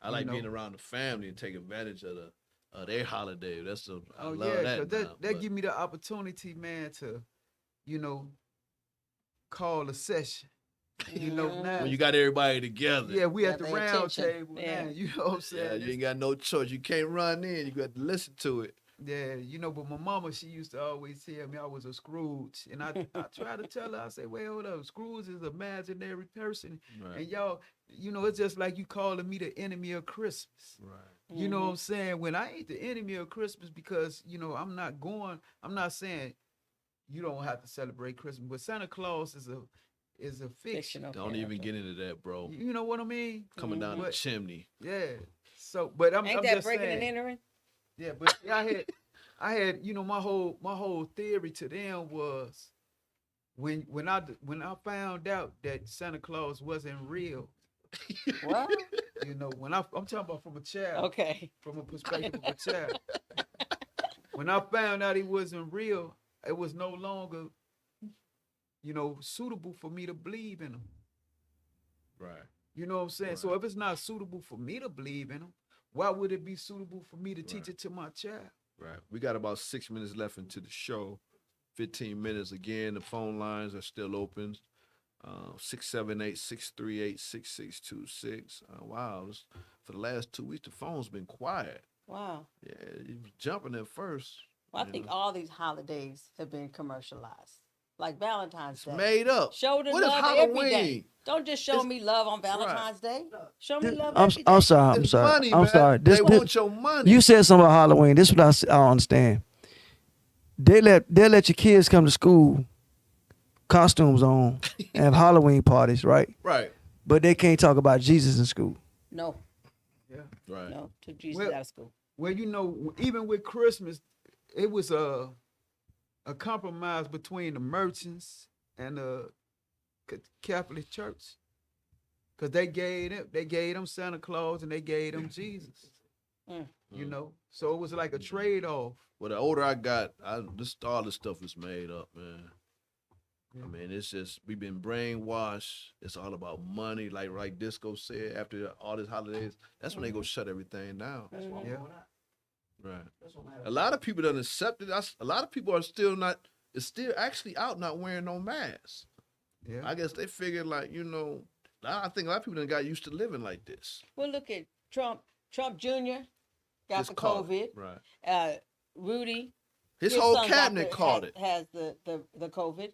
I like being around the family and take advantage of their holiday. I love that. That give me the opportunity, man, to, you know, call a session. You know, now when you got everybody together. Yeah, we at the round table now. You know what I'm saying? Yeah, you ain't got no choice. You can't run in. You got to listen to it. Yeah, you know, but my mama, she used to always tell me I was a Scrooge. And I try to tell her, I say, well, hold up, Scrooge is an imaginary person. Right. And y'all, you know, it's just like you calling me the enemy of Christmas. Right. You know what I'm saying? When I ain't the enemy of Christmas because, you know, I'm not saying you don't have to celebrate Christmas, but Santa Claus is a fiction. Don't even get into that, bro. You know what I mean? Coming down the chimney. Yeah. So, but I'm that just breaking saying, and entering? Yeah, but I had, you know, my whole theory to them was when I found out that Santa Claus wasn't real. What? You know, when I'm talking about from a child. Okay. From a perspective of a child. When I found out he wasn't real, it was no longer, you know, suitable for me to believe in him. Right. You know what I'm saying? Right. So if it's not suitable for me to believe in him, why would it be suitable for me to teach it to my child? Right. We got about 6 minutes left into the show. 15 minutes. Again, the phone lines are still open. 678-638-6626. Wow. For the last 2 weeks, the phone's been quiet. Wow. Yeah, it was jumping at first. Well, I think all these holidays have been commercialized. Like Valentine's Day. Made up. Show the love every day. Don't just show me love on Valentine's Day. Show me love every day. I'm sorry. I'm sorry. Money, I'm sorry. They want your money. You said something about Halloween. This is what I don't understand. They let your kids come to school, costumes on, and have Halloween parties, right? Right. But they can't talk about Jesus in school. No. Yeah. Right. No, took Jesus out of school. Well, you know, even with Christmas, it was a compromise between the merchants and the Catholic Church, because they gave them Santa Claus and they gave them Jesus. You know, so it was like a trade-off. Well, the older I got, all this stuff is made up, man. Yeah. I mean, it's just we've been brainwashed. It's all about money, like Disco said. After all these holidays, that's when they go shut everything down. That's why I'm going out. Right. A lot of people don't accept it. A lot of people are still actually out not wearing no masks. Yeah. I guess they figured you know, I think a lot of people done got used to living like this. Well, look at Trump. Trump Jr. got the COVID. Right. Rudy. His whole cabinet caught it. Has the COVID.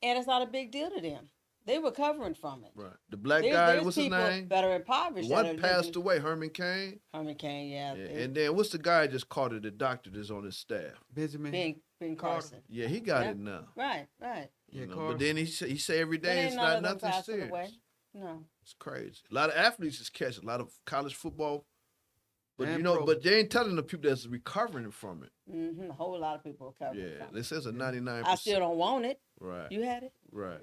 And it's not a big deal to them. They recovering from it. Right. The black guy, what's his name? That are impoverished. One passed away, Herman Cain. Herman Cain, yeah. And then what's the guy just caught it, the doctor that's on his staff? Ben Carson. Yeah, he got it now. Right. You know, but then he say every day it's not nothing serious. No. It's crazy. A lot of athletes is catching. A lot of college football But but they ain't telling the people that's recovering from it. A whole lot of people are recovering. Yeah, this is a 99%. I still don't want it. Right. You had it? Right.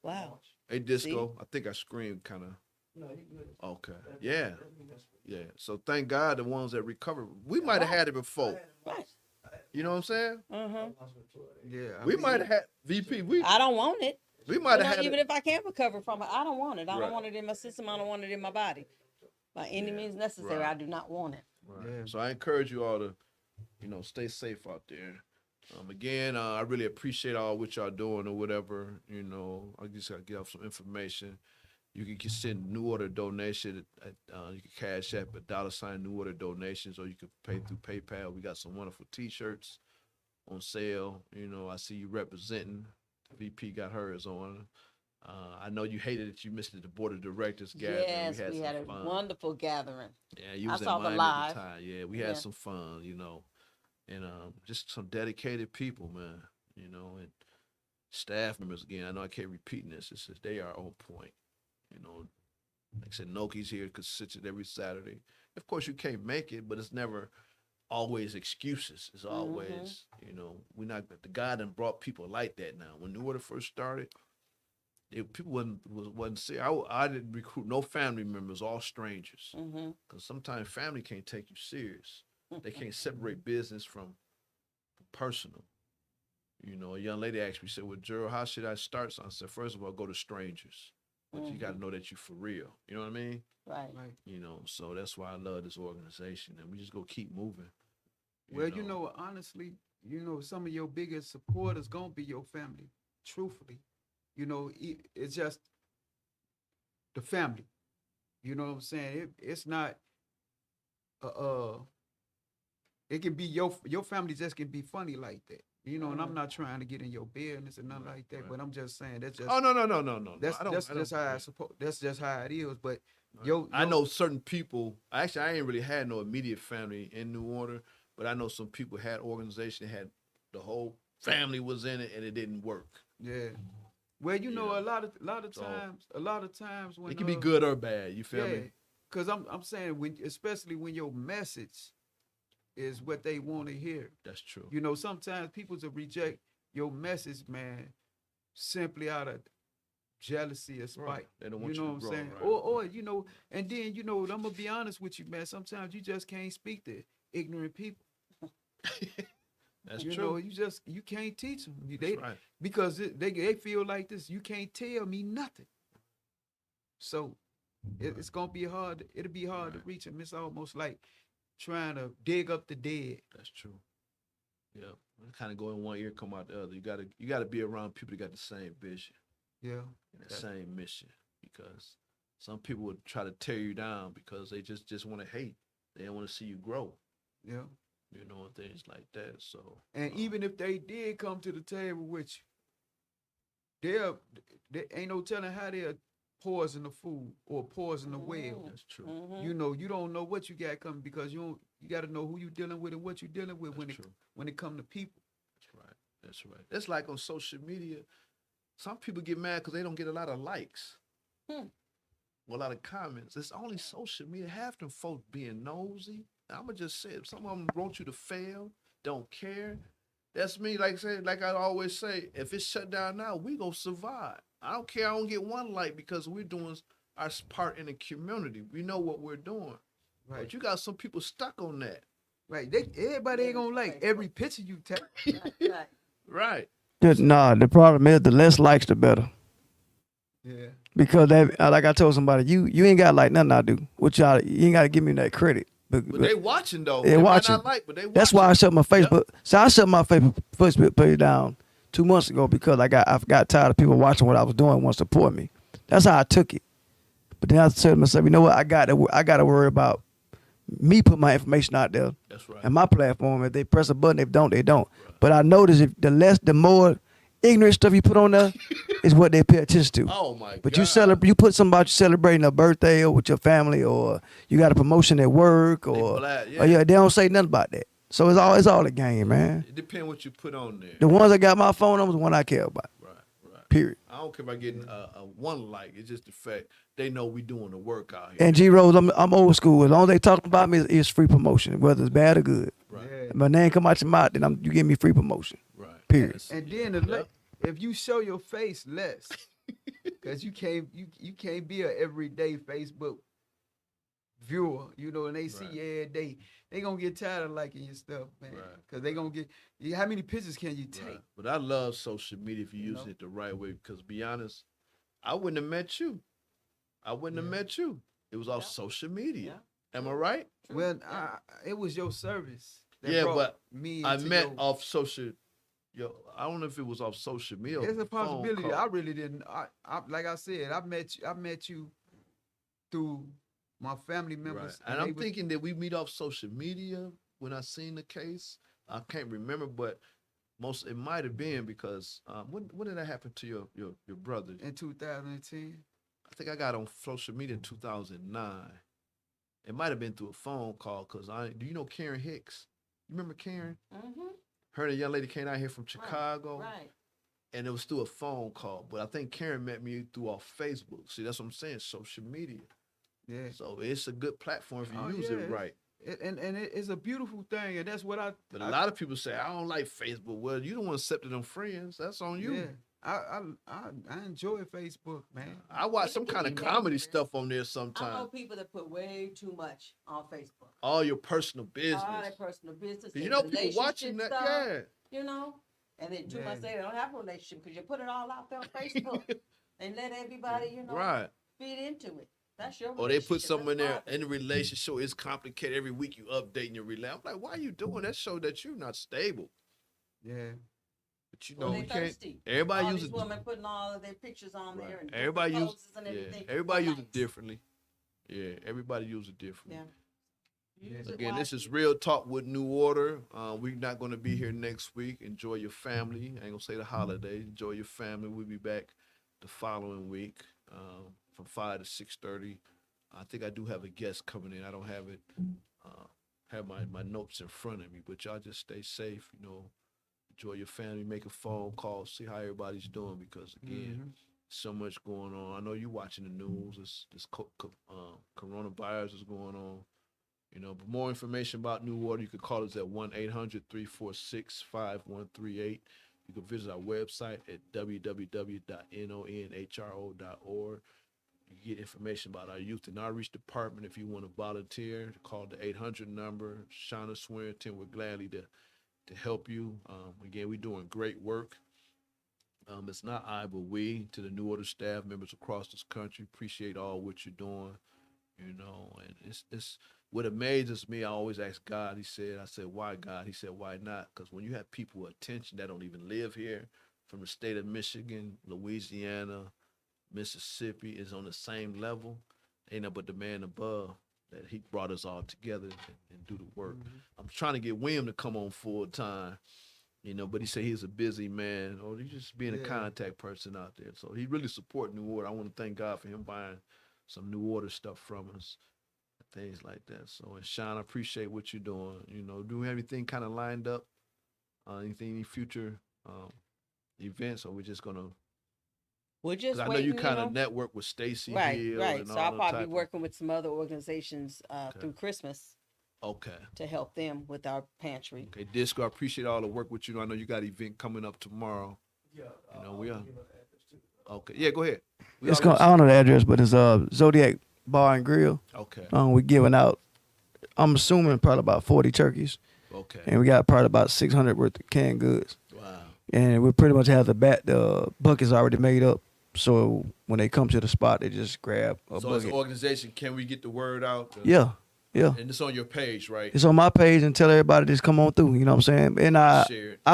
Wow. Hey, Disco, I think I screamed kind of. No, you good. Okay. Yeah. Yeah. So thank God the ones that recovered. We might have had it before. Right. You know what I'm saying? Yeah. We might have had VP. I don't want it. We might have had even it. if I can't recover from it, I don't want it. I don't want it in my system. I don't want it in my body. By any means necessary, I do not want it. Right. Yeah. So I encourage you all to, stay safe out there. Again, I really appreciate all what y'all doing or whatever. I just gotta get off some information. You can send New Order donation. You can cash app at $New Order donations, or you can pay through PayPal. We got some wonderful T-shirts on sale. I see you representing. VP got hers on. I know you hated that you missed the board of directors gathering. Yes, we had a wonderful gathering. Yeah, you was at mine at the time. Yeah, we had some fun, and just some dedicated people, man. And staff members. Again, I know I kept repeating this. It's just they are on point. Like I said, Noki's here consistent every Saturday. Of course, you can't make it, but it's never always excuses. It's always, we're not. The God done brought people like that now. When New Order first started, people wasn't serious. I didn't recruit no family members, all strangers. Because sometimes family can't take you serious. They can't separate business from personal. A young lady asked me, said, "Well, Gerald, how should I start?" So I said, first of all, go to strangers. But you got to know that you're for real. You know what I mean? Right. So that's why I love this organization. And we just go keep moving. Well, honestly, some of your biggest supporters going to be your family, truthfully. It's just the family. You know what I'm saying? It's not, it can be your family just can be funny like that. And I'm not trying to get in your business and nothing like that, but I'm just saying that's just. Oh no. That's just how I suppose. That's just how it is. But I know certain people. Actually, I ain't really had no immediate family in New Order, but I know some people had organization, had the whole family was in it, and it didn't work. Yeah. Well, a lot of times when it can be good or bad. You feel me? Because I'm saying especially when your message is what they want to hear. That's true. Sometimes people will reject your message, man, simply out of jealousy or spite. Right. They don't want you know to what I'm grow, saying? Right. Or and then I'm gonna be honest with you, man. Sometimes you just can't speak to ignorant people. That's true. You can't teach them. That's right. Because they feel like this. You can't tell me nothing. So it's gonna be hard. It'll be hard to reach them. It's almost like trying to dig up the dead. That's true. Yeah, kind of go in one ear, come out the other. You gotta be around people that got the same vision. Yeah, and the same mission. Because some people would try to tear you down because they just want to hate. They don't want to see you grow. Yeah, and things like that. So, and even if they did come to the table with you, they ain't no telling how they'll poison the food or poison the well. That's true. You don't know what you got coming because you got to know who you dealing with and what you dealing with when it come to people. That's right. It's like on social media, some people get mad because they don't get a lot of likes, or a lot of comments. It's only social media. Half them folks being nosy. I'ma just say it. Some of them want you to fail, don't care. That's me. Like I always say, if it's shut down now, we gonna survive. I don't care. I don't get one like because we're doing our part in the community. We know what we're doing. Right. But you got some people stuck on that. Right. Everybody ain't gonna like every picture you take. Right. Nah, the problem is the less likes, the better. Yeah. Because like I told somebody, you ain't got like nothing I do. You ain't got to give me that credit. But they watching though. They watching. Not like, but they watching. That's why I shut my Facebook. Yep. So I shut my Facebook page down 2 months ago because I got tired of people watching what I was doing and want to support me. That's how I took it. But then I said to myself, you know what? I got to worry about me put my information out there. That's right. And my platform. If they press a button, if don't, they don't. Right. But I notice if the more ignorant stuff you put on there is what they pay attention to. Oh my But God. you put something about you celebrating a birthday or with your family or you got a promotion at work or they don't say nothing about that. So it's all a game, man. It depends what you put on there. The ones that got my phone number is the one I care about. Right. Period. I don't care about getting a one like. It's just the fact they know we doing the work out here. And G Rose, I'm old school. As long as they talking about me, it's free promotion, whether it's bad or good. Right. Yeah. My name come out your mouth, then you give me free promotion. Right. Period. And then if you show your face less, because you can't be a everyday Facebook viewer, and they see you every day, they gonna get tired of liking your stuff, man. Because they gonna get, how many pictures can you take? Right. But I love social media if you use it the right way. Because to be honest, I wouldn't have met you. I wouldn't have met you. It was off social media. Yeah. Am I right? Well, it was your service. But I met off social. I don't know if it was off social media. There's a possibility. I really didn't. I like I said, I met you through my family members. Right. And I'm thinking that we meet off social media when I seen the case. I can't remember, but it might have been because when did that happen to your brother? In 2010. I think I got on social media in 2009. It might have been through a phone call because do you know Karen Hicks? You remember Karen? Mm-hmm. Her and a young lady came out here from Chicago. Right. And it was through a phone call. But I think Karen met me through our Facebook. See, that's what I'm saying, social media. Yeah. So it's a good platform if you use it right. And it's a beautiful thing, and that's what But a lot of people say, I don't like Facebook. Well, you don't want to accept them friends. That's on you. Yeah. I enjoy Facebook, man. I watch some kind of comedy stuff on there sometimes. I know people that put way too much on Facebook. All your personal business. All their personal business. People watching that, stuff, And then 2 months later, they don't have a relationship because you put it all out there on Facebook and let everybody, feed into it. That's your relationship. Or they put something in there in the relationship. It's complicated. Every week you updating your relationship. I'm like, why are you doing that? Show that you're not stable. Yeah. But we can't. Everybody uses women putting all of their pictures on there and everybody uses and everything. Everybody uses it differently. Yeah, everybody uses it differently. Yeah. Again, this is Real Talk with New Order. We're not going to be here next week. Enjoy your family. I ain't going to say the holiday. Enjoy your family. We'll be back the following week from 5 to 6:30. I think I do have a guest coming in. I don't have it. Have my notes in front of me, but y'all just stay safe. Enjoy your family. Make a phone call. See how everybody's doing because again, so much going on. I know you're watching the news. This coronavirus is going on. But more information about New Order, you can call us at 1-800-346-5138. You can visit our website at www.nonhro.org. You can get information about our youth and outreach department. If you want to volunteer, call the 800 number. Shauna Swearington would gladly to help you. Again, we're doing great work. It's not I, but we, to the New Order staff members across this country. Appreciate all what you're doing. And it's what amazes me, I always ask God, I said, why God? He said, why not? Because when you have people with attention that don't even live here, from the state of Michigan, Louisiana, Mississippi, is on the same level, ain't nothing but the man above that he brought us all together and do the work. I'm trying to get William to come on full time, but he said he's a busy man, or he's just being a contact person out there. So he really support New Order. I want to thank God for him buying some New Order stuff from us. Things like that. So, and Sean, I appreciate what you're doing. Do we have anything kind of lined up? Any future events, or we're just gonna? We're just. I know you kind of network with Stacy Hill. Right. So I'll probably be working with some other organizations through Christmas. Okay. To help them with our pantry. Okay, Disco, I appreciate all the work with you. I know you got an event coming up tomorrow. Yeah. We are. Okay. Yeah, go ahead. I don't know the address, but it's Zodiac Bar and Grill. Okay. We're giving out, I'm assuming, probably about 40 turkeys. Okay. And we got probably about 600 worth of canned goods. Wow. And we pretty much have the buckets already made up. So when they come to the spot, they just grab a bucket. So as an organization, can we get the word out? Yeah. And it's on your page, right? It's on my page, and tell everybody just come on through. You know what I'm saying? And I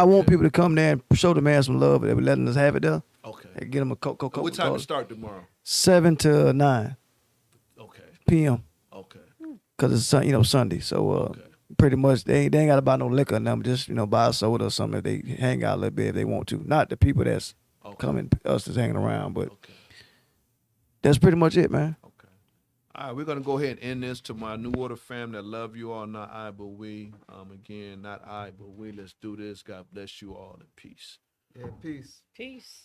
want people to come there and show the man some love. They be letting us have it there. Okay. And get them a Coke. What time to start tomorrow? 7 to 9. Okay. p.m. Okay. Because it's Sunday, so pretty much they ain't got to buy no liquor or nothing. Just buy a soda or something if they hang out a little bit if they want to. Not the people that's coming, us that's hanging around, but that's pretty much it, man. Okay. All right, we're gonna go ahead and end this. To my New Order family that love you all, not I but we. Again, not I but we. Let's do this. God bless you all, and peace. Yeah, peace. Peace.